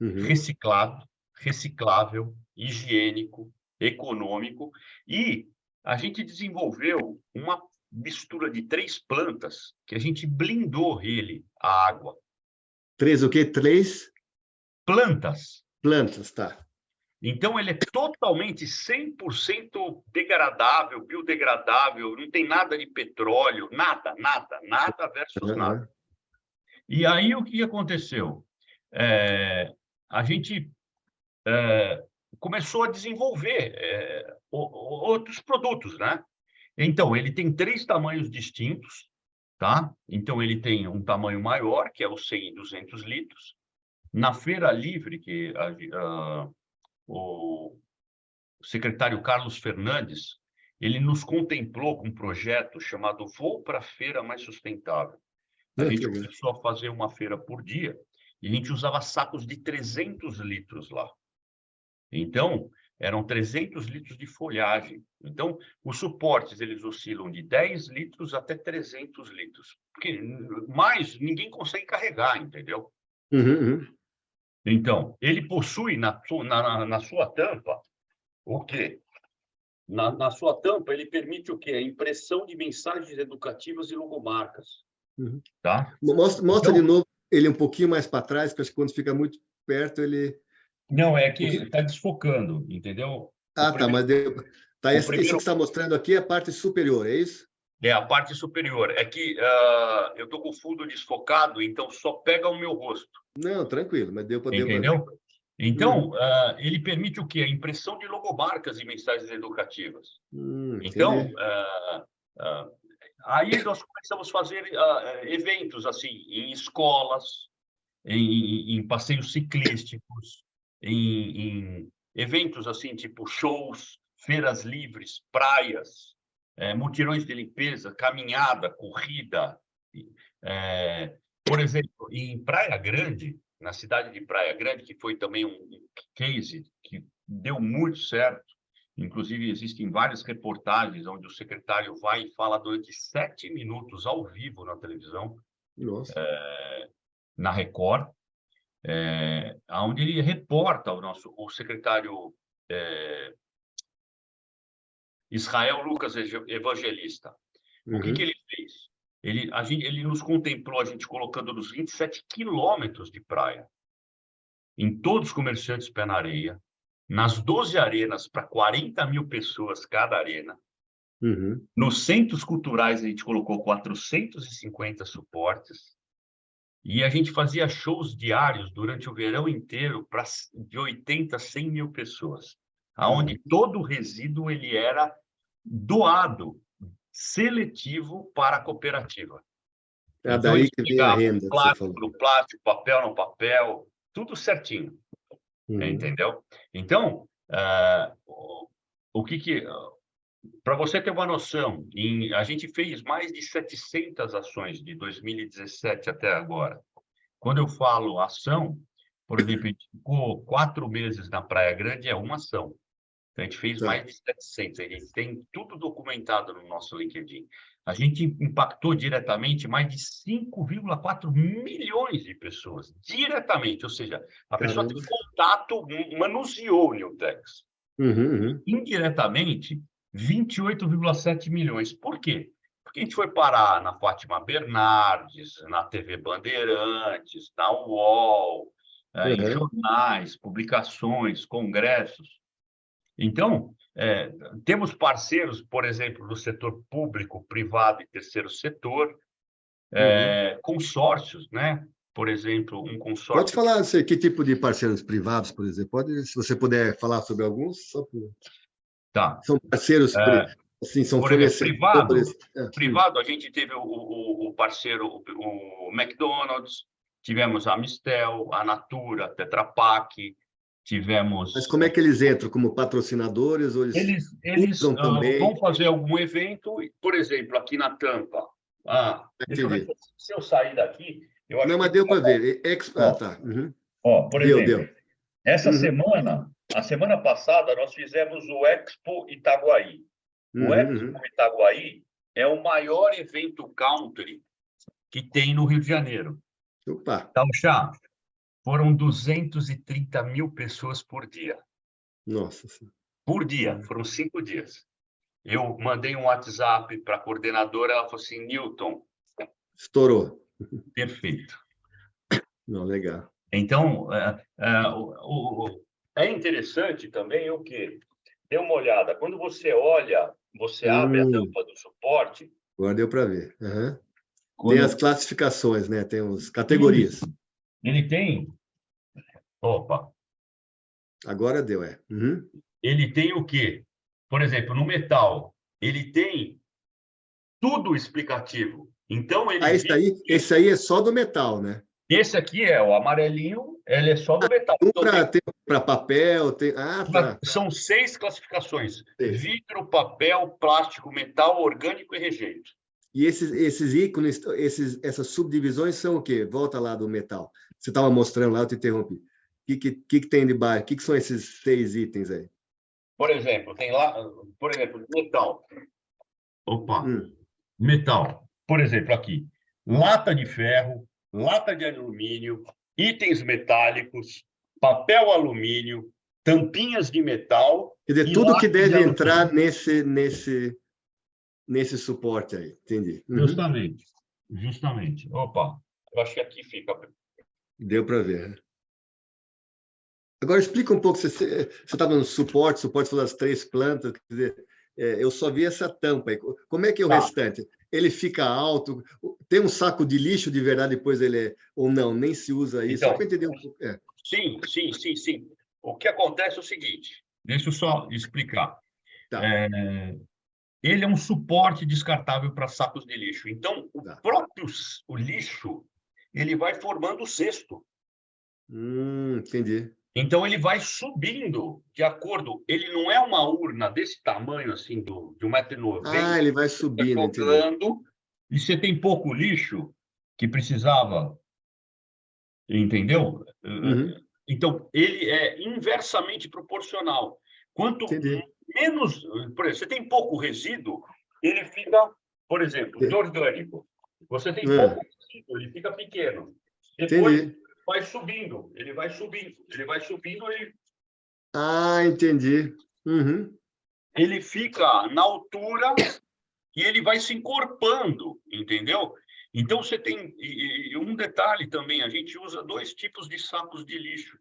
Uhum.
reciclado, reciclável, higiênico, econômico, e a gente desenvolveu uma mistura de 3 plantas que a gente blindou ele, a água.
3 o quê? 3
Plantas.
plantas, tá.
Então, ele é totalmente 100% degradável, biodegradável, não tem nada de petróleo, nada versus nada.
Uhum.
E aí, o que aconteceu? A gente começou a desenvolver outros produtos, né? Então, ele tem 3 tamanhos distintos, tá? Então, ele tem um tamanho maior, que é o 100 e 200 litros. Na Feira Livre, que o secretário Carlos Fernandes, ele nos contemplou com um projeto chamado Vou para a Feira Mais Sustentável. A
Que
gente
legal.
começou a fazer uma feira por dia e a gente usava sacos de 300 litros lá. Então, eram 300 litros de folhagem. Então, os suportes, eles oscilam de 10 litros até 300 litros. Porque mais ninguém consegue carregar, entendeu?
Uhum, uhum.
Então, ele possui na sua tampa o quê? Na sua tampa, ele permite o quê? A impressão de mensagens educativas e logomarcas,
Uhum.
tá?
Mostra de
Então,
novo ele um pouquinho mais para trás, porque acho que quando fica muito perto, ele...
não, é que está desfocando, entendeu?
Ah, tá, mas deu... Tá,
O
esse que você
primeiro
está mostrando aqui é a parte superior, é isso?
é a parte superior. É que eu estou com o fundo desfocado, então só pega o meu rosto,
Não, tranquilo, mas deu para ver.
entendeu? Então,
Uhum.
ele permite o quê? A impressão de logomarcas e mensagens educativas.
Entendi.
Então, aí nós começamos a fazer eventos assim em escolas, em passeios ciclísticos, em eventos assim, tipo shows, feiras livres, praias, mutirões de limpeza, caminhada, corrida. Por exemplo, em Praia Grande, na cidade de Praia Grande, que foi também um case que deu muito certo, inclusive existem várias reportagens onde o secretário vai e fala durante 7 minutos ao vivo na televisão,
Nossa.
na Record, onde ele reporta o secretário Israel Lucas Evangelista. O que
Uhum.
ele fez? Ele nos contemplou, a gente colocando nos 27 quilômetros de praia, em todos os comerciantes pé na areia, nas 12 arenas para 40.000 pessoas cada arena.
Uhum.
Nos centros culturais, a gente colocou 450 suportes. E a gente fazia shows diários durante o verão inteiro para de 80 a 100 mil pessoas, aonde todo o resíduo ele era doado, seletivo para a cooperativa.
É
Então,
daí
eles
que vem a
pegavam
renda que você
plástico
falou.
no plástico, papel no papel, tudo certinho,
Uhum.
entendeu? Então, para você ter uma noção, a gente fez mais de 700 ações de 2017 até agora. Quando eu falo ação, por exemplo, a gente ficou 4 meses na Praia Grande, é uma ação. Então, a gente fez
Tá.
mais de 700, a gente tem tudo documentado no nosso LinkedIn. A gente impactou diretamente mais de 5,4 milhões de pessoas, diretamente, ou seja, a pessoa
Caramba.
teve contato, manuseou o Newtex.
Uhum.
Indiretamente, 28,7 milhões. Por quê? Porque a gente foi parar na Fátima Bernardes, na TV Bandeirantes, na UOL, em
Uhum.
jornais, publicações, congressos. Então, temos parceiros, por exemplo, do setor público, privado e terceiro setor,
Uhum.
consórcios, né? Por exemplo, um
Pode
consórcio que...
falar que tipo de parceiros privados, por exemplo? Pode, se você puder falar sobre alguns,
Tá.
são parceiros, assim, são
Por exemplo, privado,
fornecedores.
privado, a gente teve o parceiro, o McDonald's, tivemos a Mistel, a Natura, a Tetra Pak,
Mas
tivemos...
como é que eles entram? Como patrocinadores ou eles
Eles
usam também?
vão fazer algum evento, por exemplo, aqui na Tampa. Deixa eu ver
Entendi.
se eu sair daqui, eu
Não,
acho
mas
que...
deu para ver.
Ó,
Tá. Uhum.
por
Deu,
exemplo,
deu.
essa
Uhum.
semana, a semana passada, nós fizemos o Expo Itaguaí. O
Uhum. Uhum.
Expo Itaguaí é o maior evento country que tem no Rio de Janeiro.
Opa,
Então, Chá, foram 230 mil pessoas por dia.
nossa Senhora.
Por dia,
Uhum.
foram 5 dias. Eu mandei um WhatsApp para a coordenadora, ela falou assim, Newton,
Estourou.
perfeito.
Não, legal.
Então, é interessante também o quê? Dê uma olhada. Quando você olha, você abre a
Hum,
tampa do suporte,
agora deu para ver. Uhum. Tem as
quando
classificações, né? Tem as categorias.
isso, ele tem, opa,
Agora deu, Uhum.
ele tem o quê? Por exemplo, no metal, ele tem tudo explicativo. Então, ele viu que
Esse aí é só do metal, né?
esse aqui é o amarelinho, ele é só do metal. Então,
Tem para papel, tem. Ah, tá.
são 6 classificações:
Esse.
vidro, papel, plástico, metal, orgânico e rejeito.
E esses ícones, essas subdivisões são o quê? Volta lá do metal. Você estava mostrando lá, eu te interrompi. O que tem de baixo? O que são esses 6 itens aí?
Por exemplo, tem lá, por exemplo, metal. Opa,
Hum.
metal. Por exemplo, aqui, lata de ferro, lata de alumínio, itens metálicos, papel alumínio, tampinhas de metal
Quer dizer,
e
tudo que
lata de
deve
alumínio.
entrar nesse suporte aí. Entendi. Uhum.
Justamente, justamente. Opa, eu acho que aqui fica.
Deu para ver, né? Agora explica um pouco, você estava no suporte falou das 3 plantas, quer dizer, eu só vi essa tampa aí. Como é que é o
Tá.
restante? Ele fica alto? Tem um saco de lixo de verdade, depois ele ou não, nem se usa isso? Só
Então,
para entender um pouco.
sim, sim, sim, sim. O que acontece é o seguinte, deixa eu só explicar.
Tá,
Ele é um suporte descartável para sacos de lixo. Então,
tá.
o lixo, ele vai formando o cesto.
Entendi.
Então, ele vai subindo de acordo. Ele não é uma urna desse tamanho, assim, de 1,90 m,
Ele vai subindo, entendi.
jogando, e você tem pouco lixo que precisava, entendeu?
Uhum,
Então, ele é inversamente proporcional. Quanto
entendi.
menos, por exemplo, você tem pouco resíduo, ele fica, por exemplo, de orgânico. Você tem pouco resíduo, ele fica pequeno. Depois
Entendi.
vai subindo, ele vai subindo, ele vai subindo,
Entendi. Uhum,
ele fica na altura e ele vai se encorpando, entendeu? Então, você tem... E um detalhe também, a gente usa 2 tipos de sacos de lixo.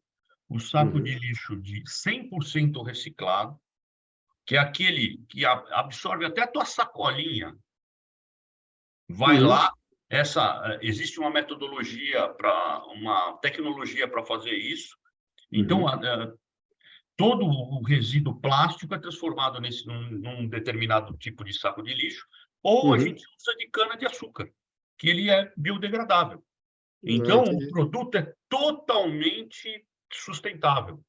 O saco
uhum,
de lixo de 100% reciclado, que é aquele que absorve até a tua sacolinha. Vai
uhum,
lá, existe uma metodologia, uma tecnologia para fazer isso. Então,
uhum,
todo o resíduo plástico é transformado num determinado tipo de saco de lixo, ou a
uhum.
gente usa de cana-de-açúcar, que ele é biodegradável. Então, o
Entendi.
produto é totalmente sustentável.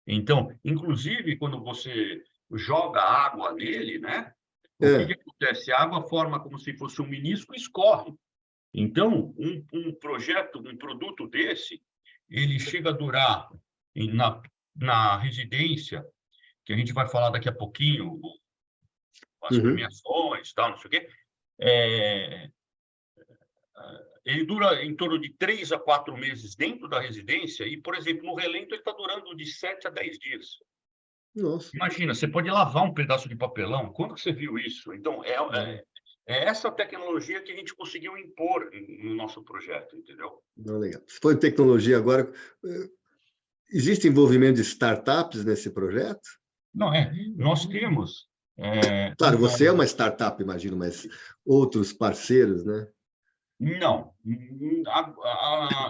Então, inclusive, quando você joga água nele, né? O que acontece? A água forma como se fosse um menisco e escorre. Então, um projeto, um produto desse, ele chega a durar na residência, que a gente vai falar daqui a pouquinho, as
Uhum.
premiações, tal, não sei o quê, é, ele dura em torno de 3 a 4 meses dentro da residência e, por exemplo, no relento ele está durando de 7 a 10 dias.
Nossa.
Imagina, você pode lavar um pedaço de papelão. Quando que você viu isso? Então,
Não,
é essa tecnologia que a gente conseguiu impor no nosso projeto, entendeu?
não, legal. Se for em tecnologia agora, existe envolvimento de startups nesse projeto?
Não, nós temos
Claro, você é uma startup, imagino, mas outros parceiros, né?
não,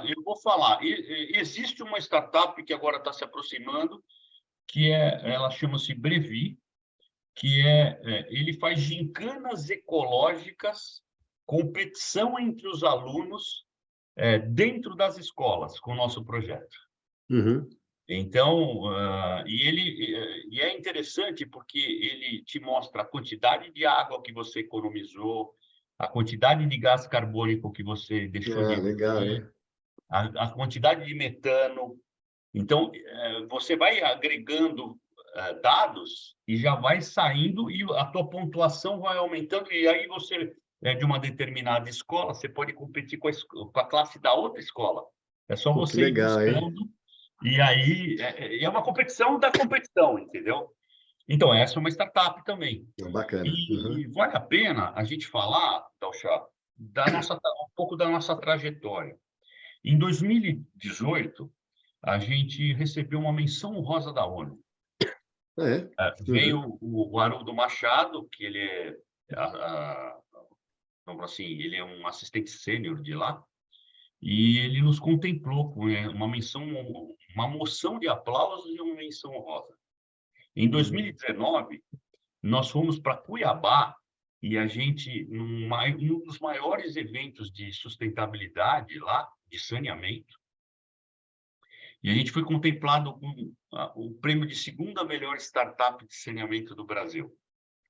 eu vou falar. Existe uma startup que agora está se aproximando, ela chama-se Brevi, ele faz gincanas ecológicas, competição entre os alunos dentro das escolas com o nosso projeto.
Uhum.
Então, e é interessante porque ele te mostra a quantidade de água que você economizou, a quantidade de gás carbônico que você deixou de
Ah, legal,
emitir,
hein?
a quantidade de metano. Então, você vai agregando dados e já vai saindo e a tua pontuação vai aumentando e aí você, de uma determinada escola, você pode competir com a classe da outra escola. É só
Pô, que
você ir
legal, hein?
buscando e aí é uma competição da competição, entendeu? Então, essa é uma startup também.
Não, bacana. Uhum.
E vale a pena a gente falar, Dalcha, um pouco da nossa trajetória. Em 2018, a gente recebeu uma menção honrosa da ONU.
Ah, é? Uhum.
Veio o Haroldo Machado, que ele vamos assim, ele é um assistente sênior de lá, e ele nos contemplou com uma moção de aplausos e uma menção honrosa. Em
Uhum.
2019, nós fomos para Cuiabá e a gente, um dos maiores eventos de sustentabilidade lá, de saneamento, e a gente foi contemplado com o prêmio de segunda melhor startup de saneamento do Brasil.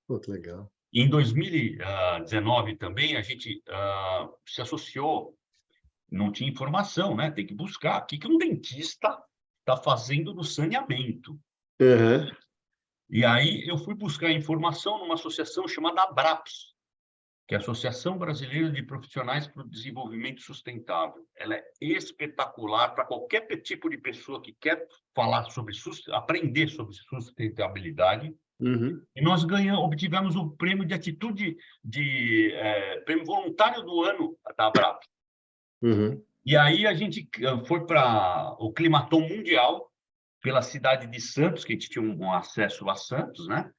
Pô, que legal.
Em 2019 também, a gente se associou, não tinha informação, né? Tem que buscar. O que um dentista está fazendo no saneamento?
Uhum.
E aí eu fui buscar informação numa associação chamada ABRAPS, que é a Associação Brasileira de Profissionais para o Desenvolvimento Sustentável. Ela é espetacular para qualquer tipo de pessoa que quer falar aprender sobre sustentabilidade.
Uhum.
E nós obtivemos o prêmio de atitude prêmio voluntário do ano da Abrap.
Uhum.
E aí a gente foi para o Climaton Mundial pela cidade de Santos, que a gente tinha um acesso a Santos, né?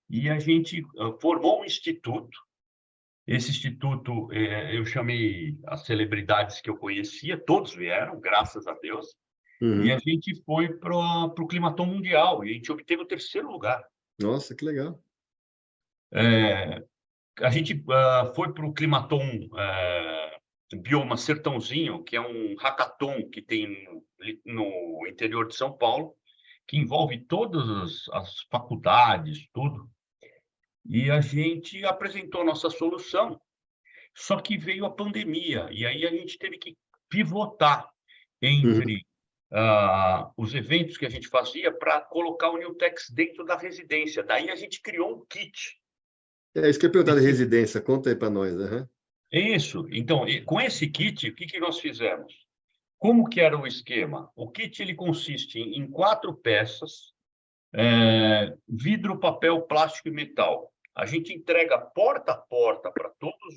E a gente formou um instituto. Esse instituto, eu chamei as celebridades que eu conhecia, todos vieram, graças a Deus, e a
Uhum.
gente foi para o Climaton Mundial, e a gente obteve o terceiro lugar.
Nossa, que legal.
A gente foi para o Climaton Bioma Sertãozinho, que é um hackathon que tem no interior de São Paulo, que envolve todas as faculdades, tudo. E a gente apresentou nossa solução, só que veio a pandemia, e aí a gente teve que pivotar
Uhum.
entre os eventos que a gente fazia para colocar o Newtex dentro da residência. Daí a gente criou um kit.
É isso que eu ia perguntar da residência. Conta aí para nós. Uhum.
Isso. Então, com esse kit, o que nós fizemos? Como que era o esquema? O kit ele consiste em 4 peças, vidro, papel, plástico e metal. A gente entrega porta a porta para todos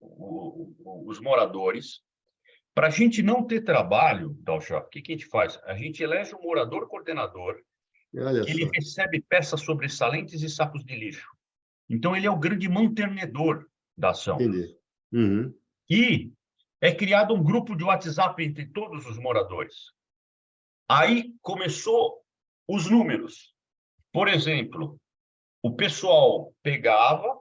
os moradores. Para a gente não ter trabalho, Dalcha, o que a gente faz? A gente elege um morador coordenador,
Olha
que ele
só.
recebe peças sobressalentes e sacos de lixo. Então, ele é o grande mantenedor da ação.
Entendi. Uhum.
E é criado um grupo de WhatsApp entre todos os moradores. Aí começou os números. Por exemplo, o pessoal pegava,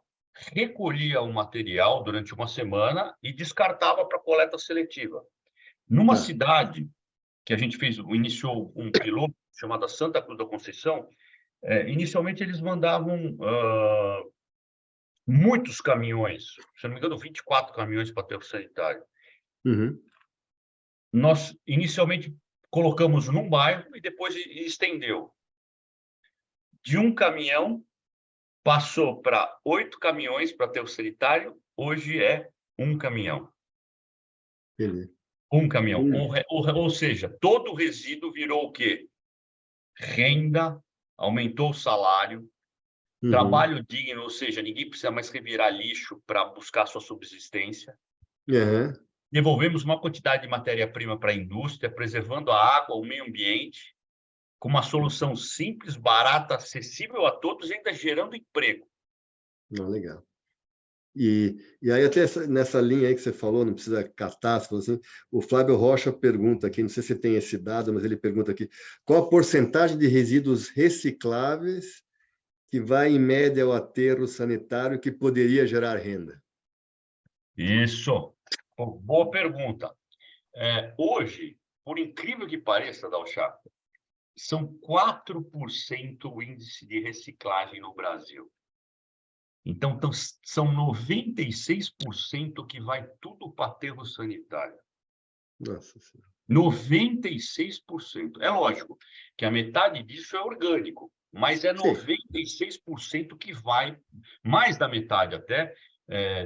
recolhia o material durante uma semana e descartava para coleta seletiva. Numa
Tá.
cidade que a gente iniciou um piloto chamada Santa Cruz da Conceição, inicialmente eles mandavam muitos caminhões, se não me engano, 24 caminhões para aterro sanitário.
Uhum.
Nós, inicialmente, colocamos num bairro e depois estendeu. De um caminhão, passou para 8 caminhões para aterro sanitário, hoje é um caminhão.
Beleza.
Um caminhão. Ou seja, todo o resíduo virou o quê? Renda, aumentou o salário, trabalho digno, ou seja, ninguém precisa mais revirar lixo para buscar sua subsistência.
Uhum.
Devolvemos uma quantidade de matéria-prima para a indústria, preservando a água, o meio ambiente, com uma solução simples, barata, acessível a todos e ainda gerando emprego.
Legal. E aí, até nessa linha aí que você falou, não precisa catar, você falou assim, o Flávio Rocha pergunta aqui, não sei se tem esse dado, mas ele pergunta aqui, qual a porcentagem de resíduos recicláveis que vai, em média, ao aterro sanitário que poderia gerar renda?
Isso. Boa pergunta. Hoje, por incrível que pareça, Dalchá, são 4% o índice de reciclagem no Brasil. Então, são 96% que vai tudo para aterro sanitário.
Nossa Senhora.
96%. É lógico que a metade disso é orgânico, mas é 96% que vai, mais da metade até,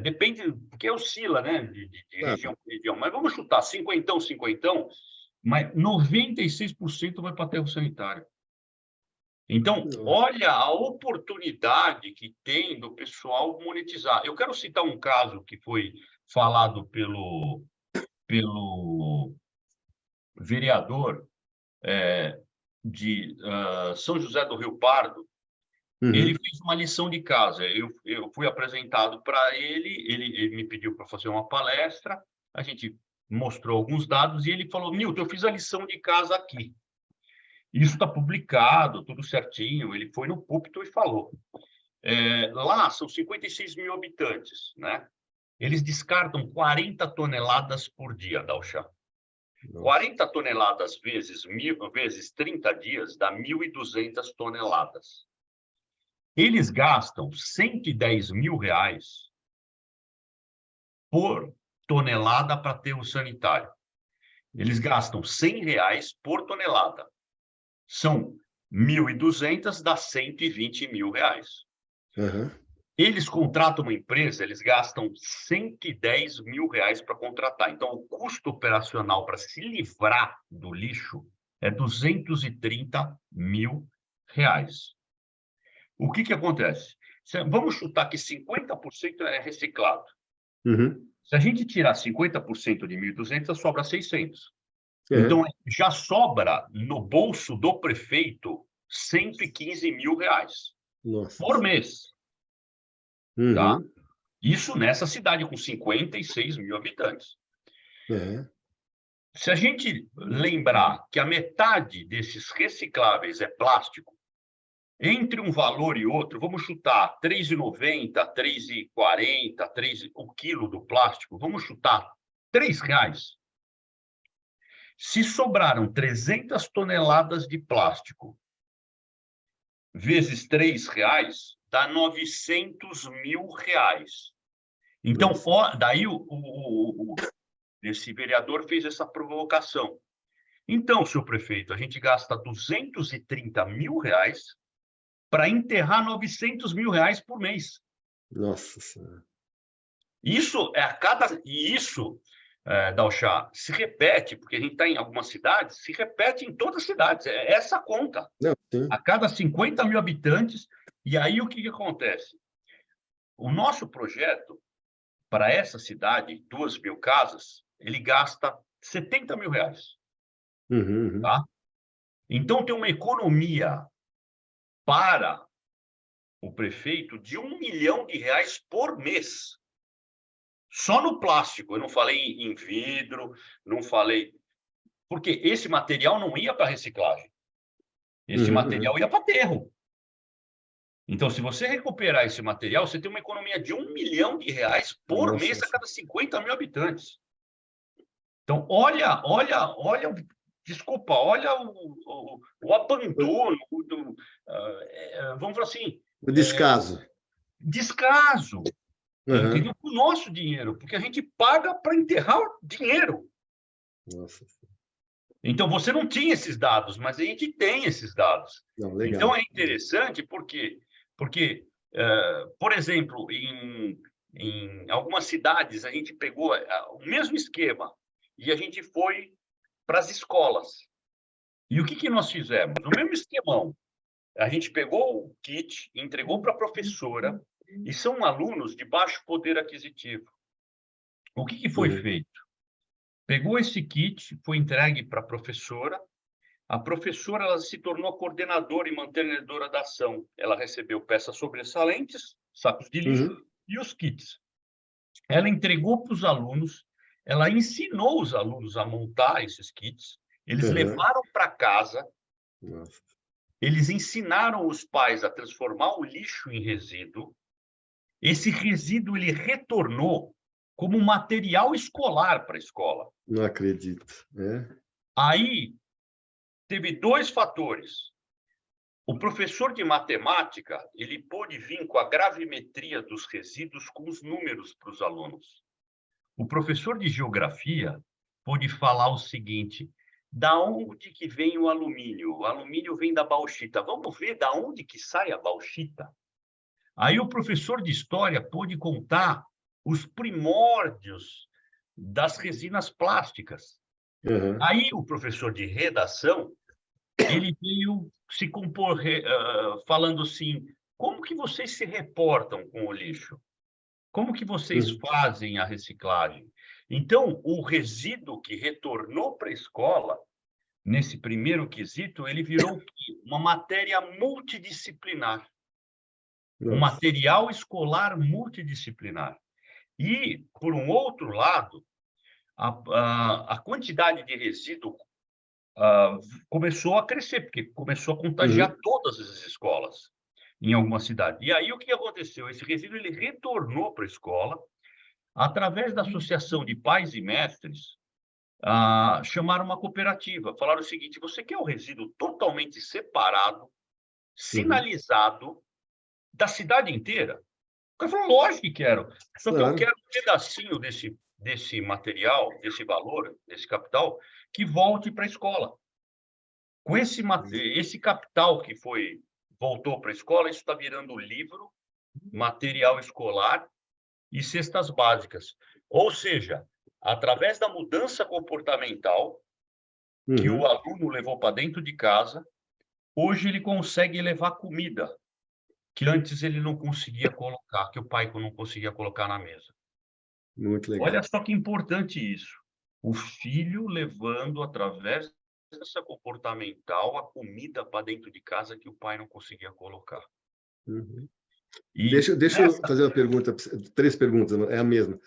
depende, porque oscila, né, de região para região, mas vamos chutar, 50, mas 96% vai para aterro sanitário. Então, olha a oportunidade que tem do pessoal monetizar. Eu quero citar um caso que foi falado pelo vereador de São José do Rio Pardo. Ele fez uma lição de casa. Eu fui apresentado para ele me pediu para fazer uma palestra, a gente mostrou alguns dados e ele falou, Nilton, eu fiz a lição de casa aqui. Isso está publicado, tudo certinho. Ele foi no púlpito e falou. Lá são 56 mil habitantes, né? Eles descartam 40 toneladas por dia, Dalchá. 40 toneladas vezes 30 dias dá 1.200 toneladas. Eles gastam R$110 mil por tonelada para aterro sanitário. Eles gastam R$100 por tonelada. São 1.200, dá R$120 mil. Eles contratam uma empresa, eles gastam R$110 mil para contratar. Então, o custo operacional para se livrar do lixo é R$230 mil. O que acontece? Vamos chutar que 50% é reciclado. Se a gente tirar 50% de 1.200, sobra 600. Então, já sobra no bolso do prefeito R$115 mil por mês. Tá? Isso nessa cidade com 56 mil habitantes. Se a gente lembrar que a metade desses recicláveis é plástico, entre um valor e outro, vamos chutar R$3,90, R$3,40, o quilo do plástico, vamos chutar R$3. Se sobraram 300 toneladas de plástico, vezes R$3, dá R$900 mil. Então, daí esse vereador fez essa provocação. Então, senhor prefeito, a gente gasta R$230 mil para enterrar R$900 mil por mês.
Nossa Senhora.
Isso Dalchá, se repete, porque a gente está em algumas cidades, se repete em todas as cidades. É essa conta. A cada 50 mil habitantes. E aí, o que acontece? O nosso projeto, para essa cidade, 2.000 casas, ele gasta R$70 mil. Tá? Então, tem uma economia para o prefeito de R$1 milhão por mês. Só no plástico. Eu não falei em vidro, não falei... Porque esse material não ia para reciclagem. Esse material ia para aterro. Então, se você recuperar esse material, você tem uma economia de R$1 milhão por mês a cada 50 mil habitantes. Então, olha, desculpa, olha o abandono, vamos falar assim...
O descaso.
Descaso. Entendeu? Com o nosso dinheiro, porque a gente paga para enterrar o dinheiro.
Nossa.
Então, você não tinha esses dados, mas a gente tem esses dados.
Não, legal.
Então, é interessante porque por exemplo, em algumas cidades, a gente pegou o mesmo esquema e a gente foi para as escolas. E o que nós fizemos? O mesmo esquemão. A gente pegou o kit, entregou para a professora, e são alunos de baixo poder aquisitivo. O que foi feito? Pegou esse kit, foi entregue para a professora ela se tornou coordenadora e mantenedora da ação. Ela recebeu peças sobressalentes, sacos de lixo e os kits. Ela entregou para os alunos, ela ensinou os alunos a montar esses kits, eles levaram para casa,
Nossa.
eles ensinaram os pais a transformar o lixo em resíduo. Esse resíduo ele retornou como material escolar para a escola.
Não acredito.
Aí teve dois fatores. O professor de matemática, ele pôde vir com a gravimetria dos resíduos com os números para os alunos. O professor de geografia pôde falar o seguinte: da onde que vem o alumínio? O alumínio vem da bauxita. Vamos ver da onde que sai a bauxita? Aí o professor de história pôde contar os primórdios das resinas plásticas. Aí o professor de redação, ele veio se compor falando assim: como que vocês se reportam com o lixo? Como que vocês fazem a reciclagem? Então, o resíduo que retornou para a escola, nesse primeiro quesito, ele virou uma matéria multidisciplinar, um material escolar multidisciplinar. E, por um outro lado, a quantidade de resíduo começou a crescer, porque começou a contagiar todas as escolas em alguma cidade. E aí o que aconteceu? Esse resíduo ele retornou para a escola, através da associação de pais e mestres, chamaram uma cooperativa, falaram o seguinte: você quer o resíduo totalmente separado, sinalizado, da cidade inteira? O cara falou: lógico que quero, só que eu quero um pedacinho desse material, desse valor, desse capital, que volte para a escola. Com esse capital que voltou para a escola, isso está virando livro, material escolar e cestas básicas. Ou seja, através da mudança comportamental que o aluno levou para dentro de casa, hoje ele consegue levar comida que antes ele não conseguia colocar, que o pai não conseguia colocar na mesa.
Muito legal.
Olha só que importante isso. O filho levando, através dessa comportamental, a comida para dentro de casa que o pai não conseguia colocar.
Deixa eu fazer uma pergunta, 3 perguntas, é a mesma.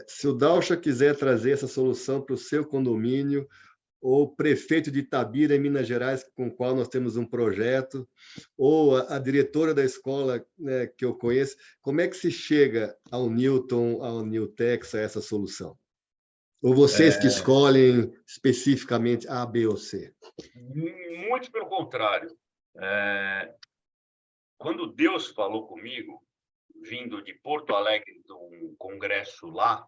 Se o Dalcha quiser trazer essa solução para o seu condomínio, ou prefeito de Itabira, em Minas Gerais, com o qual nós temos um projeto, ou a diretora da escola, né, que eu conheço, como é que se chega ao Newton, ao Newtex, a essa solução? Ou vocês que escolhem especificamente A, B ou C?
Muito pelo contrário. Quando Deus falou comigo, vindo de Porto Alegre, de um congresso lá,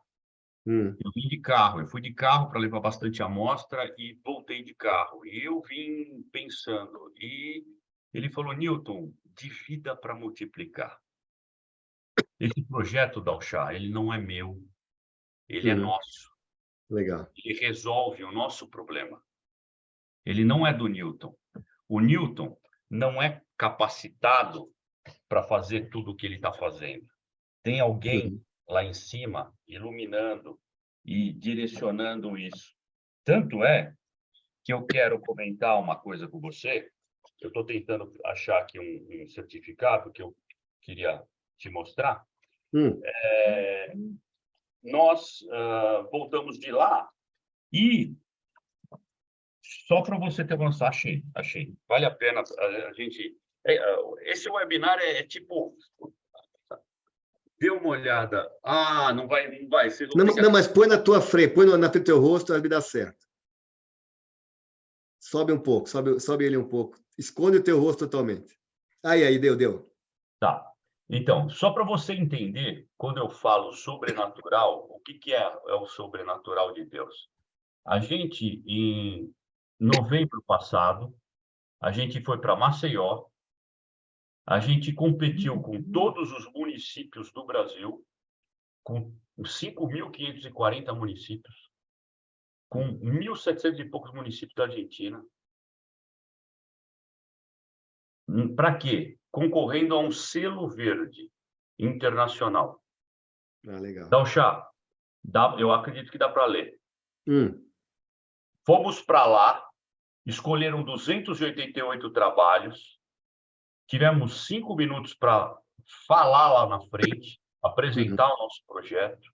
eu vim de carro. Eu fui de carro para levar bastante amostra e voltei de carro. E eu vim pensando. E ele falou: Newton, divida para multiplicar. Esse projeto, Dalcha, ele não é meu, ele é nosso.
Legal.
Ele resolve o nosso problema. Ele não é do Newton. O Newton não é capacitado para fazer tudo o que ele está fazendo. Tem alguém lá em cima iluminando e direcionando isso. Tanto é que eu quero comentar uma coisa com você. Eu estou tentando achar aqui um certificado que eu queria te mostrar. Nós voltamos de lá e, só para você ter uma noção, achei. Vale a pena a gente... esse webinar é tipo... Dê uma olhada. Não vai. Vocês vão ter que...
Não, mas põe na tua frente, põe na frente do teu rosto, vai me dar certo. Sobe um pouco, sobe ele um pouco. Esconde o teu rosto totalmente. Aí, deu.
Tá. Então, só para você entender, quando eu falo sobrenatural, o que é o sobrenatural de Deus? A gente, em novembro passado, a gente foi para Maceió, a gente competiu com todos os municípios do Brasil, com 5.540 municípios, com 1.700 e poucos municípios da Argentina. Para quê? Concorrendo a um selo verde internacional.
Ah, legal.
Então, Chá, eu acredito que dá para ler. Fomos para lá, escolheram 288 trabalhos, tivemos 5 minutos para falar lá na frente, apresentar o nosso projeto,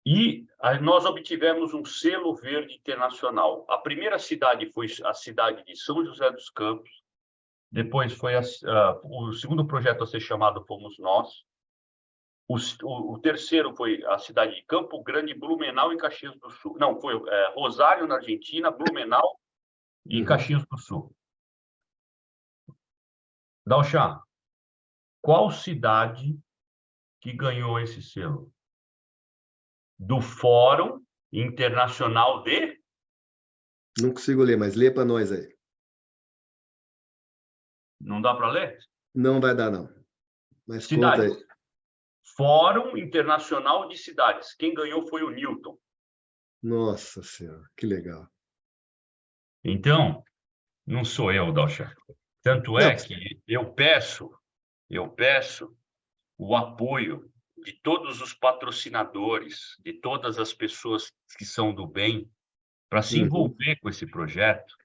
e nós obtivemos um selo verde internacional. A primeira cidade foi a cidade de São José dos Campos, depois foi o segundo projeto a ser chamado fomos nós, o terceiro foi a cidade de Campo Grande, Blumenau e Caxias do Sul. Não, foi Rosário, na Argentina, Blumenau e Caxias do Sul. Dalcha, qual cidade que ganhou esse selo? Do Fórum Internacional de...
Não consigo ler, mas lê para nós aí.
Não dá para ler?
Não vai dar, não. Mas
Cidades.
conta aí.
Fórum Internacional de Cidades. Quem ganhou foi o Newton.
Nossa Senhora, que legal.
Então, não sou eu, Dalcha. Tanto é que eu peço o apoio de todos os patrocinadores, de todas as pessoas que são do bem, para se envolver com esse projeto,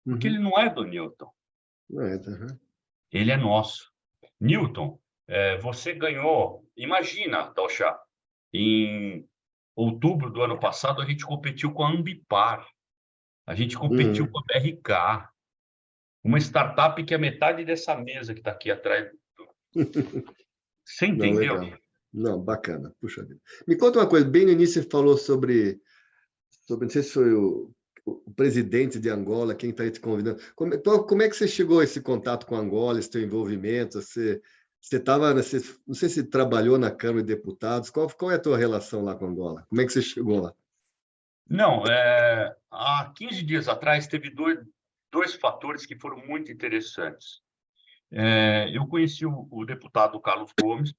porque ele não é do Newton. Ele é nosso. Newton, você ganhou... Imagina, Dalcha, em outubro do ano passado, a gente competiu com a Ambipar, a gente competiu com a BRK, uma startup que é metade dessa mesa que está aqui atrás. Você entendeu?
Não, legal. Não, bacana. Puxa vida. Me conta uma coisa, bem no início você falou sobre não sei se foi o presidente de Angola, quem está aí te convidando. Como é que você chegou a esse contato com Angola, esse teu envolvimento? Você estava, não sei se trabalhou na Câmara de Deputados, qual é a tua relação lá com Angola? Como é que você chegou lá?
Não, há 15 dias atrás teve dois fatores que foram muito interessantes. Eu conheci o deputado Carlos Gomes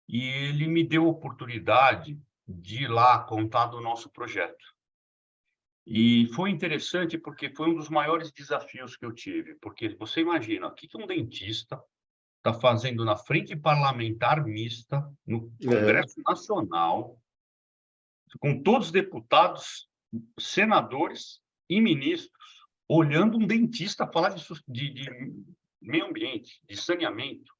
e ele me deu a oportunidade de ir lá contar do nosso projeto. E foi interessante porque foi um dos maiores desafios que eu tive, porque você imagina, o que um dentista está fazendo na frente parlamentar mista, no Congresso Nacional, com todos os deputados, senadores e ministros, olhando um dentista falar de meio ambiente, de saneamento.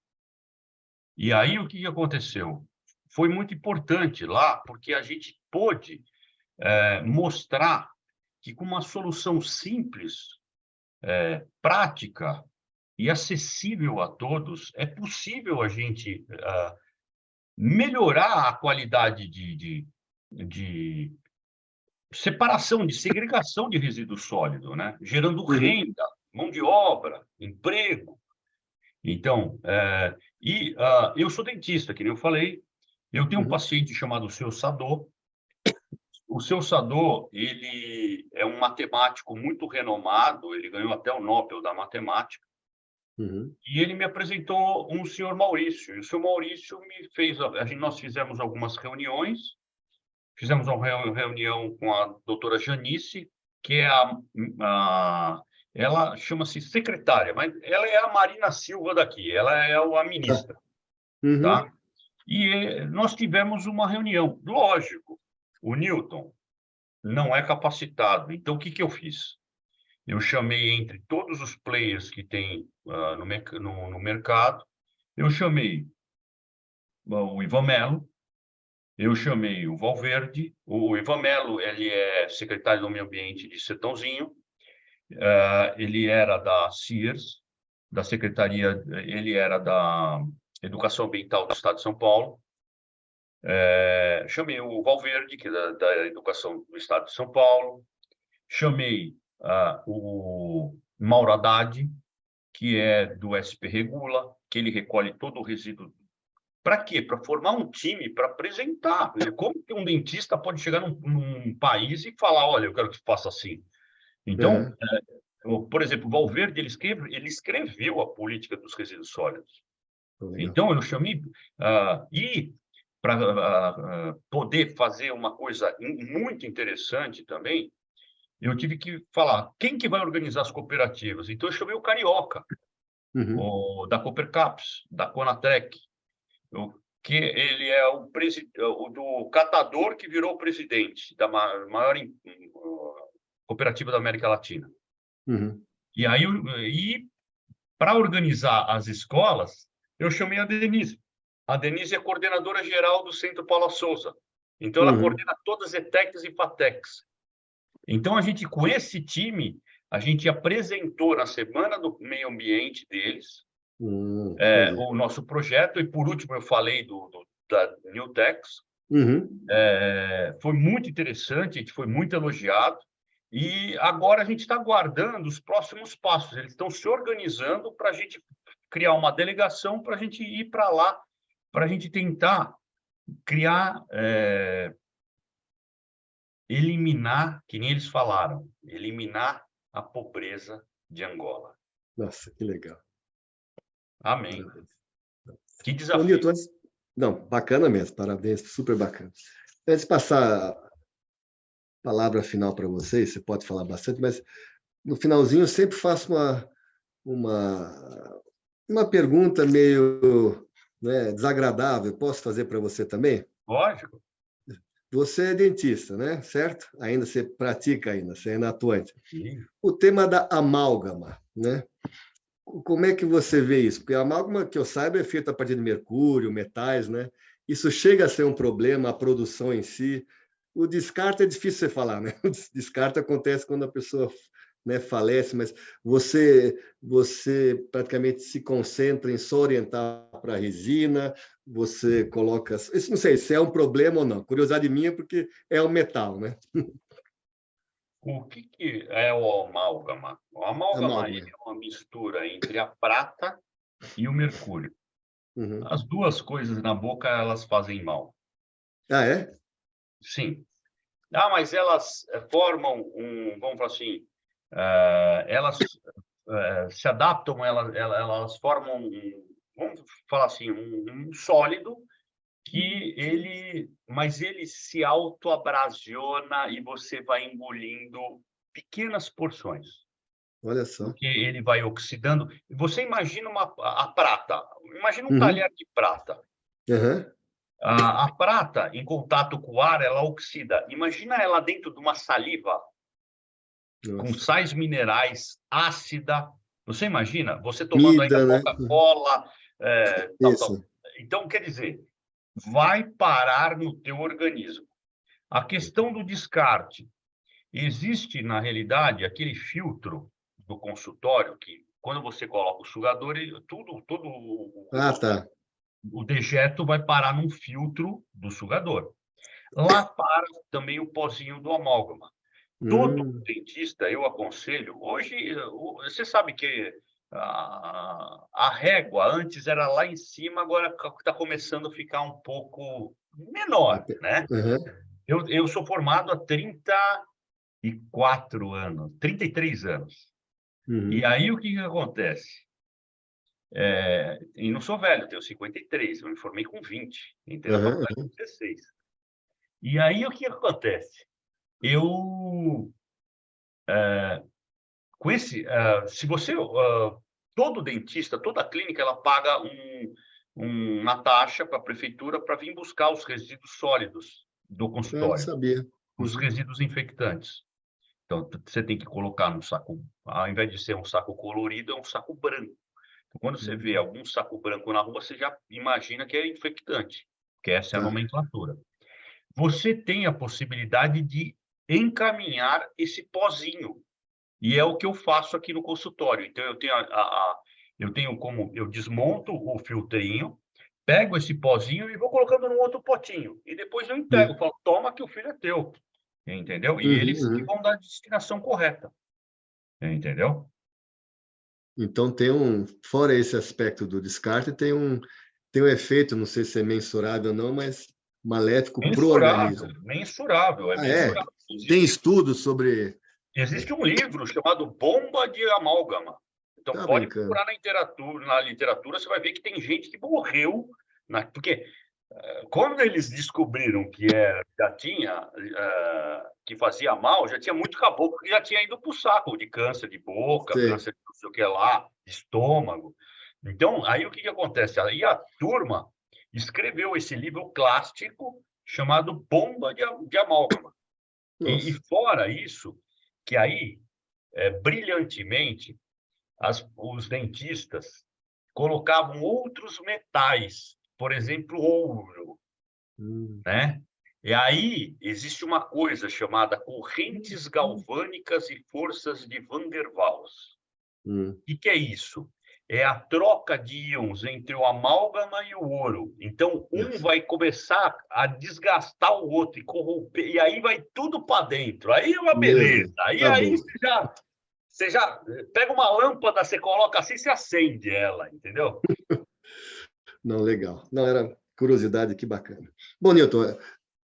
E aí, o que aconteceu? Foi muito importante lá, porque a gente pôde mostrar que, com uma solução simples, prática e acessível a todos, é possível a gente melhorar a qualidade de separação, de segregação de resíduo sólido, né? Gerando renda, mão de obra, emprego. Então, eu sou dentista, que nem eu falei, eu tenho um paciente chamado Seu Sadô. O Seu Sadô, ele é um matemático muito renomado, ele ganhou até o Nobel da Matemática, e ele me apresentou um senhor Maurício, e o senhor Maurício me fez... Nós fizemos algumas reuniões, fizemos uma reunião com a doutora Janice, que é ela chama-se secretária, mas ela é a Marina Silva daqui, ela é a ministra. Tá? E nós tivemos uma reunião. Lógico, o Newton não é capacitado. Então, o que eu fiz? Eu chamei entre todos os players que tem no mercado, eu chamei o Ivan Melo, eu chamei o Valverde. O Ivan Melo, ele é secretário do Meio Ambiente de Sertãozinho, ele era da Sears, da Secretaria, ele era da Educação Ambiental do Estado de São Paulo. Chamei o Valverde, que é da Educação do Estado de São Paulo. Chamei o Mauro Haddad, que é do SP Regula, que ele recolhe todo o resíduo. Para quê? Para formar um time, para apresentar. Como que um dentista pode chegar num um país e falar, olha, eu quero que faça assim. Então, por exemplo, o Valverde, ele escreveu a política dos resíduos sólidos.
Legal.
Então, eu chamei... e para poder fazer uma coisa muito interessante também, eu tive que falar, quem que vai organizar as cooperativas? Então, eu chamei o Carioca, da Coopercaps, da Conatrec, que ele é o do catador que virou presidente da maior cooperativa da América Latina. E aí, para organizar as escolas, eu chamei a Denise. A Denise é coordenadora geral do Centro Paula Souza. Então, ela coordena todas as ETECs e FATECs. Então, com esse time, a gente apresentou na Semana do Meio Ambiente deles o nosso projeto. E, por último, eu falei da Newtex. Foi muito interessante, a gente foi muito elogiado. E agora a gente está aguardando os próximos passos. Eles estão se organizando para a gente criar uma delegação, para a gente ir para lá, para a gente tentar criar, eliminar, que nem eles falaram, eliminar a pobreza de Angola.
Nossa, que legal.
Amém.
Parabéns.
Que desafio.
Ô, Newton, não, bacana mesmo, parabéns, super bacana. Antes de passar a palavra final para vocês, você pode falar bastante, mas no finalzinho eu sempre faço uma pergunta meio, né, desagradável. Posso fazer para você também?
Lógico.
Você é dentista, né? Certo? Ainda você pratica ainda, você ainda é atuante.
Sim.
O tema da amálgama, né? Como é que você vê isso? Porque a amálgama, que eu saiba, é feita a partir de mercúrio, metais, né? Isso chega a ser um problema, a produção em si. O descarte é difícil você falar, né? O descarte acontece quando a pessoa, né, falece, mas você praticamente se concentra em só orientar para a resina, você coloca... Isso não sei se é um problema ou não. Curiosidade minha, porque é um metal, né?
O que é o amálgama? O amálgama
Amálgama.
é uma mistura entre a prata e o mercúrio. As duas coisas na boca, elas fazem mal.
Ah, é?
Sim. Mas elas formam vamos falar assim, elas se adaptam, elas formam, vamos falar assim, um sólido mas ele se autoabrasiona e você vai engolindo pequenas porções.
Olha só.
Porque ele vai oxidando. Você imagina a prata, imagina um talher de prata. A prata, em contato com o ar, ela oxida. Imagina ela dentro de uma saliva, com sais minerais, ácida. Você imagina? Você tomando ainda
Comida, né?
Coca-Cola, tal, tal.
Isso.
Então, quer dizer, vai parar no teu organismo. A questão do descarte. Existe, na realidade, aquele filtro do consultório que, quando você coloca o sugador,
Tá.
o dejeto vai parar num filtro do sugador. Lá para também o pozinho do amálgama. Todo dentista, eu aconselho, hoje, você sabe que a régua antes era lá em cima, agora está começando a ficar um pouco menor, né? Eu sou formado há 34 anos, 33 anos. E aí, o que acontece? E não sou velho, tenho 53, eu me formei com 20, entrei na faculdade com 16. E aí, o que acontece? Se você, todo dentista, toda clínica, ela paga uma taxa para a prefeitura para vir buscar os resíduos sólidos do
Eu não
consultório,
sabia.
os resíduos infectantes. Então, você tem que colocar no saco, ao invés de ser um saco colorido, é um saco branco. Então, quando você vê algum saco branco na rua, você já imagina que é infectante, que essa é a nomenclatura. Você tem a possibilidade de encaminhar esse pozinho. E é o que eu faço aqui no consultório. Então, eu desmonto o filtrinho, pego esse pozinho e vou colocando num outro potinho. E depois eu entrego, falo, toma que o filho é teu. Entendeu? E eles que vão dar a destinação correta. Entendeu?
Então, fora esse aspecto do descarte, tem um efeito, não sei se é mensurável ou não, mas maléfico para o
Mensurável,
organismo.
mensurável, é
Ah, é?
mensurável.
Tem estudos sobre...
Existe um livro chamado Bomba de Amálgama. Então,
Tá
pode
brincando.
procurar na literatura, você vai ver que tem gente que morreu, porque quando eles descobriram que já tinha, que fazia mal, já tinha muito caboclo que já tinha ido para o saco de câncer de boca,
Sei.
câncer de não sei o que lá, de estômago. Então, aí o que acontece? Aí a turma escreveu esse livro clássico chamado Bomba de Amálgama. E
Nossa.
fora isso, que aí, brilhantemente, os dentistas colocavam outros metais, por exemplo, ouro,
Hum.
né? E aí existe uma coisa chamada correntes galvânicas e forças de Van der Waals.
Hum.
O que é isso? É a troca de íons entre o amálgama e o ouro. Então, um
Yes.
vai começar a desgastar o outro e corromper, e aí vai tudo para dentro. Aí é uma beleza.
Mesmo.
Aí,
Tá
aí
bom.
você já pega uma lâmpada, você coloca assim, você acende ela, entendeu?
Não, legal. Não, era curiosidade, que bacana. Bom, Newton,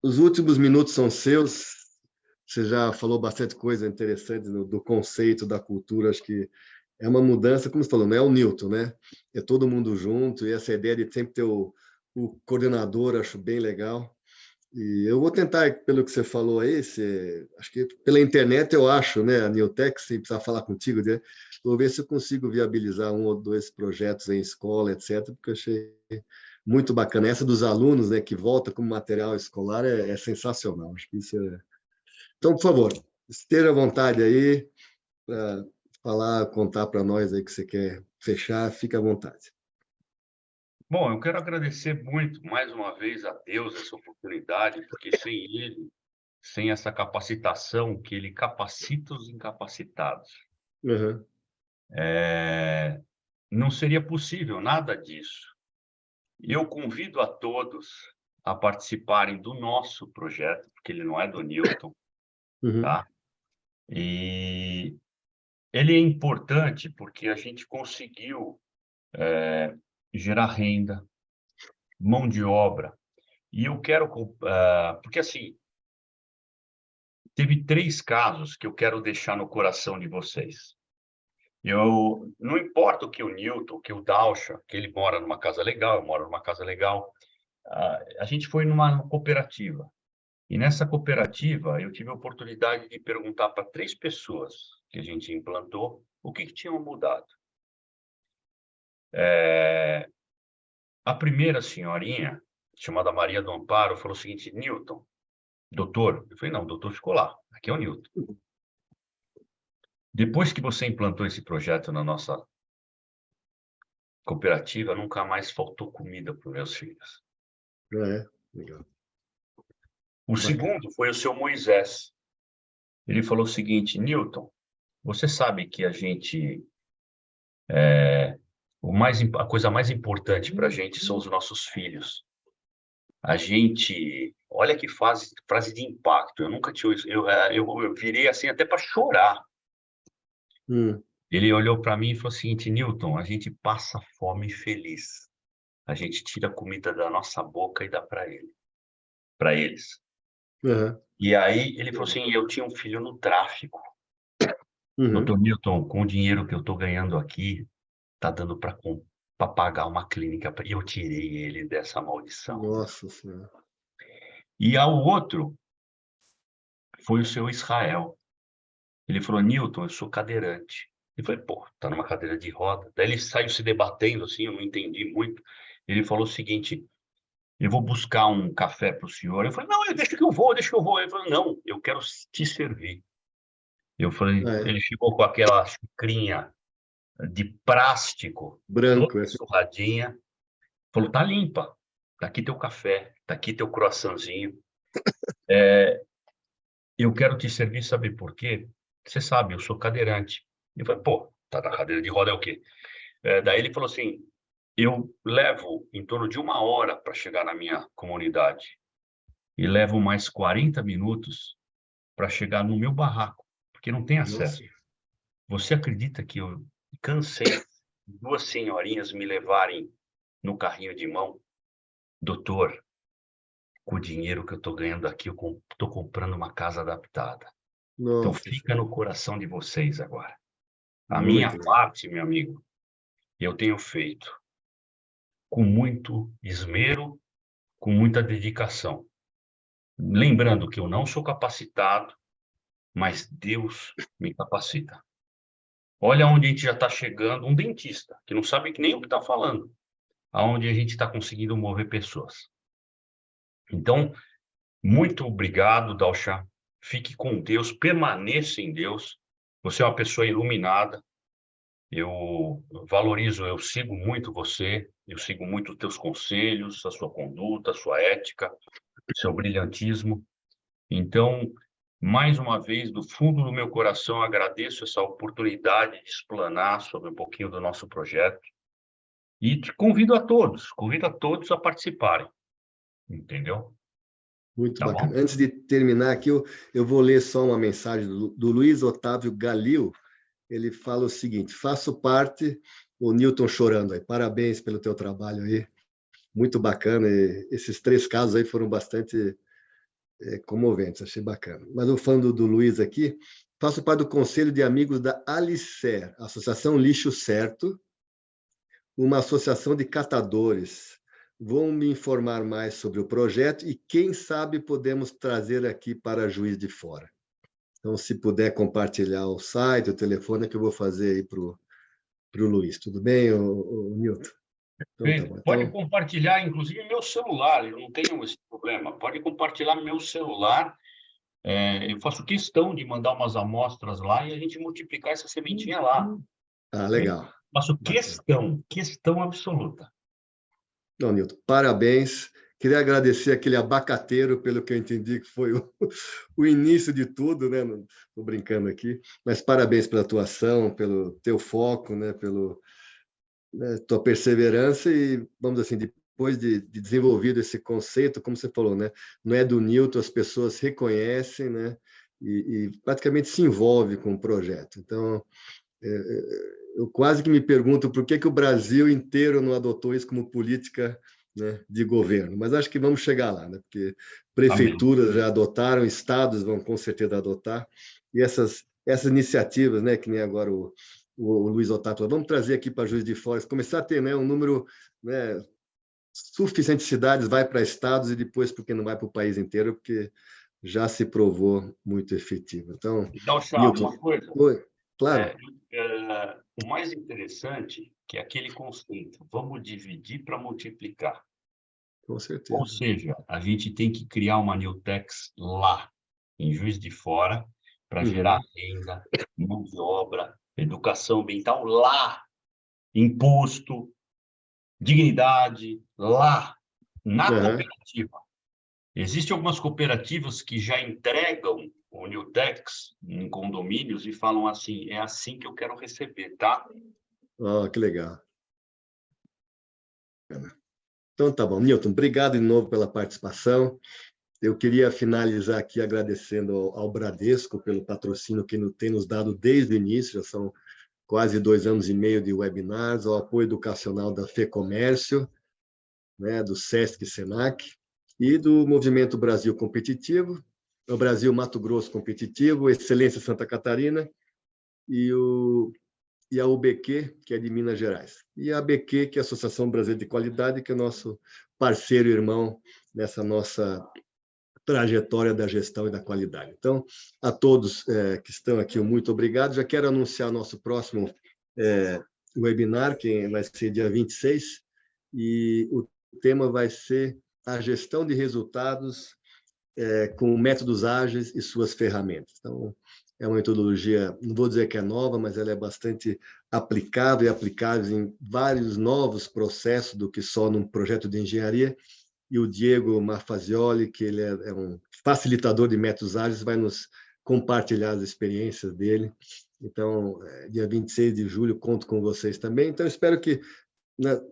os últimos minutos são seus. Você já falou bastante coisa interessante do conceito, da cultura. Acho que é uma mudança, como você falou, não é o Newton, né? É todo mundo junto, e essa ideia de sempre ter o coordenador, acho bem legal. E eu vou tentar, pelo que você falou aí, acho que pela internet eu acho, né, a Newtek, sem precisar falar contigo, né? Vou ver se eu consigo viabilizar um ou dois projetos em escola, etc., porque eu achei muito bacana. Essa dos alunos, né, que volta como material escolar é sensacional. Acho que isso é... Então, por favor, esteja à vontade aí para falar, contar para nós aí que você quer fechar, fica à vontade.
Bom, eu quero agradecer muito, mais uma vez, a Deus essa oportunidade, porque sem ele, sem essa capacitação, que ele capacita os incapacitados,
Uhum.
não seria possível nada disso. Eu convido a todos a participarem do nosso projeto, porque ele não é do Newton,
Uhum.
tá? E ele é importante porque a gente conseguiu gerar renda, mão de obra. E eu quero, porque assim, teve 3 casos que eu quero deixar no coração de vocês. Não importa o que o Newton, que o Dalsha, que ele mora numa casa legal, eu moro numa casa legal, a gente foi numa cooperativa. E nessa cooperativa, eu tive a oportunidade de perguntar para 3 pessoas que a gente implantou o que tinham mudado. A primeira senhorinha, chamada Maria do Amparo, falou o seguinte: Newton, doutor. Eu falei: não, o doutor ficou lá, aqui é o Newton. Depois que você implantou esse projeto na nossa cooperativa, nunca mais faltou comida para os meus filhos.
É, legal.
O
Bacana.
segundo foi o seu Moisés. Ele falou o seguinte: Newton, você sabe que a coisa mais importante para a gente são os nossos filhos. Olha que frase de impacto. Eu nunca tinha, eu virei assim até para chorar.
Hum.
Ele olhou para mim e falou o seguinte: Newton, a gente passa fome feliz. A gente tira a comida da nossa boca e dá para eles.
Uhum.
E aí ele falou assim: eu tinha um filho no tráfico.
Uhum.
Doutor Newton, com o dinheiro que eu estou ganhando aqui, tá dando para pagar uma clínica. E eu tirei ele dessa maldição.
Nossa Senhora.
E ao outro foi o seu Israel. Ele falou: Newton, eu sou cadeirante. Eu falei: pô, tá numa cadeira de roda. Daí ele saiu se debatendo assim, eu não entendi muito. Ele falou o seguinte: eu vou buscar um café para o senhor. Eu falei: não, deixa que eu vou, deixa que eu vou. Ele falou: não, eu quero te servir. Eu falei:
É,
ele chegou com aquela xicrinha de plástico, toda
branco. É.
surradinha. Falou: tá limpa. Tá aqui teu café, tá aqui teu croissantzinho. Eu quero te servir, sabe por quê? Você sabe, eu sou cadeirante. Eu falei: pô, tá na cadeira de roda é o quê? Daí ele falou assim: eu levo em torno de 1 hora para chegar na minha comunidade e levo mais 40 minutos para chegar no meu barraco, porque não tem acesso.
Nossa.
Você acredita que eu cansei de 2 senhorinhas me levarem no carrinho de mão? Doutor, com o dinheiro que eu estou ganhando aqui, eu estou comprando uma casa adaptada. Então,
Nossa,
fica no coração de vocês agora. A minha
muito legal.
parte, meu amigo, eu tenho feito com muito esmero, com muita dedicação. Lembrando que eu não sou capacitado, mas Deus me capacita. Olha onde a gente já está chegando, um dentista, que não sabe nem o que está falando, aonde a gente está conseguindo mover pessoas. Então, muito obrigado, Dalcha. Fique com Deus, permaneça em Deus. Você é uma pessoa iluminada. Eu valorizo, eu sigo muito você, eu sigo muito os teus conselhos, a sua conduta, a sua ética, seu brilhantismo. Então, mais uma vez, do fundo do meu coração, agradeço essa oportunidade de explanar sobre um pouquinho do nosso projeto e te convido a todos a participarem, entendeu?
Muito
Tá bom?
bacana. Antes de terminar aqui, eu vou ler só uma mensagem do Luiz Otávio Galil. Ele fala o seguinte: faço parte, o Newton chorando aí, parabéns pelo teu trabalho aí, muito bacana. E esses 3 casos aí foram bastante comoventes, achei bacana. Mas eu falando do Luiz aqui, faço parte do Conselho de Amigos da Alicer, Associação Lixo Certo, uma associação de catadores. Vão me informar mais sobre o projeto e, quem sabe, podemos trazer aqui para Juiz de Fora. Então, se puder compartilhar o site, o telefone, é que eu vou fazer aí para o Luiz. Tudo bem, Nilton? Então, tá bom.
Pode
Então,
compartilhar, inclusive, meu celular, eu não tenho esse problema. Pode compartilhar meu celular. Eu faço questão de mandar umas amostras lá e a gente multiplicar essa sementinha lá. Ok?
legal.
Faço
Bacana.
questão absoluta.
Não, Nilton, parabéns. Queria agradecer aquele abacateiro, pelo que eu entendi que foi o início de tudo, né? Estou brincando aqui, mas parabéns pela tua ação, pelo teu foco, né? Pelo tua perseverança e, vamos assim, depois de desenvolvido esse conceito, como você falou, né? Não é do Newton, as pessoas reconhecem, né? E praticamente se envolve com o projeto. Então, eu quase que me pergunto por que o Brasil inteiro não adotou isso como política, né, de governo. Mas acho que vamos chegar lá, né? Porque
Amém.
prefeituras já adotaram, estados vão com certeza adotar, e essas iniciativas, né, que nem agora o Luiz Otávio falou, vamos trazer aqui para Juiz de Fora, começar a ter, né, um número, né, suficiente de cidades, vai para estados e depois, porque não vai para o país inteiro, porque já se provou muito efetivo. Então,
Então, Chá,
Newton,
uma coisa.
oi,
É,
claro,
o mais interessante que é aquele conceito, vamos dividir para multiplicar.
com
Ou
certeza.
seja, a gente tem que criar uma Newtex lá, em Juiz de Fora, para gerar
Uhum.
renda, mão de obra, educação ambiental lá, imposto, dignidade lá, na
Uhum.
cooperativa. Existem algumas cooperativas que já entregam o Newtex em condomínios e falam assim, é assim que eu quero receber, tá?
Oh, que legal. Então, tá bom. Newton, obrigado de novo pela participação. Eu queria finalizar aqui agradecendo ao Bradesco pelo patrocínio que tem nos dado desde o início, já são quase 2 anos e meio de webinars, ao apoio educacional da FEComércio, né, do SESC e Senac, e do Movimento Brasil Competitivo, o Brasil Mato Grosso Competitivo, Excelência Santa Catarina e a UBQ, que é de Minas Gerais. E a ABQ, que é a Associação Brasileira de Qualidade, que é nosso parceiro e irmão nessa nossa trajetória da gestão e da qualidade. Então, a todos que estão aqui, muito obrigado. Já quero anunciar nosso próximo webinar, que vai ser dia 26, e o tema vai ser a gestão de resultados com métodos ágeis e suas ferramentas. Então, é uma metodologia, não vou dizer que é nova, mas ela é bastante aplicável e aplicável em vários novos processos do que só num projeto de engenharia. E o Diego Marfazioli, que ele é um facilitador de métodos ágeis, vai nos compartilhar as experiências dele. Então, dia 26 de julho, conto com vocês também. Então, espero que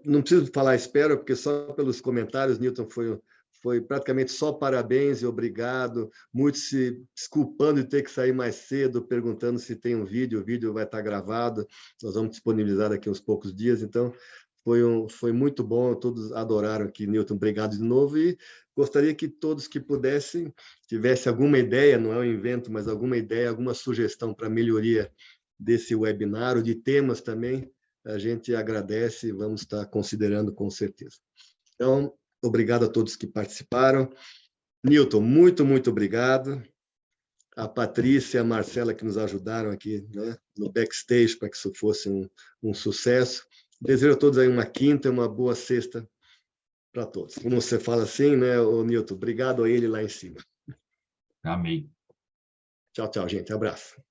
não preciso falar espero, porque só pelos comentários, Newton, foi praticamente só parabéns e obrigado, muitos se desculpando de ter que sair mais cedo, perguntando se tem um vídeo, o vídeo vai estar gravado, nós vamos disponibilizar daqui uns poucos dias, então foi muito bom, todos adoraram aqui, Newton, obrigado de novo, e Gostaria que todos que pudessem, tivesse alguma ideia, não é um invento, mas alguma ideia, alguma sugestão para melhoria desse webinar, ou de temas também, a gente agradece e vamos estar considerando com certeza. Então, obrigado a todos que participaram. Newton, muito obrigado. A Patrícia e a Marcela que nos ajudaram aqui, né, no backstage para que isso fosse um sucesso. Desejo a todos aí uma quinta e uma boa sexta para todos. Como você fala assim, né, o Newton? Obrigado a ele lá em cima.
Amém.
Tchau, gente. Abraço.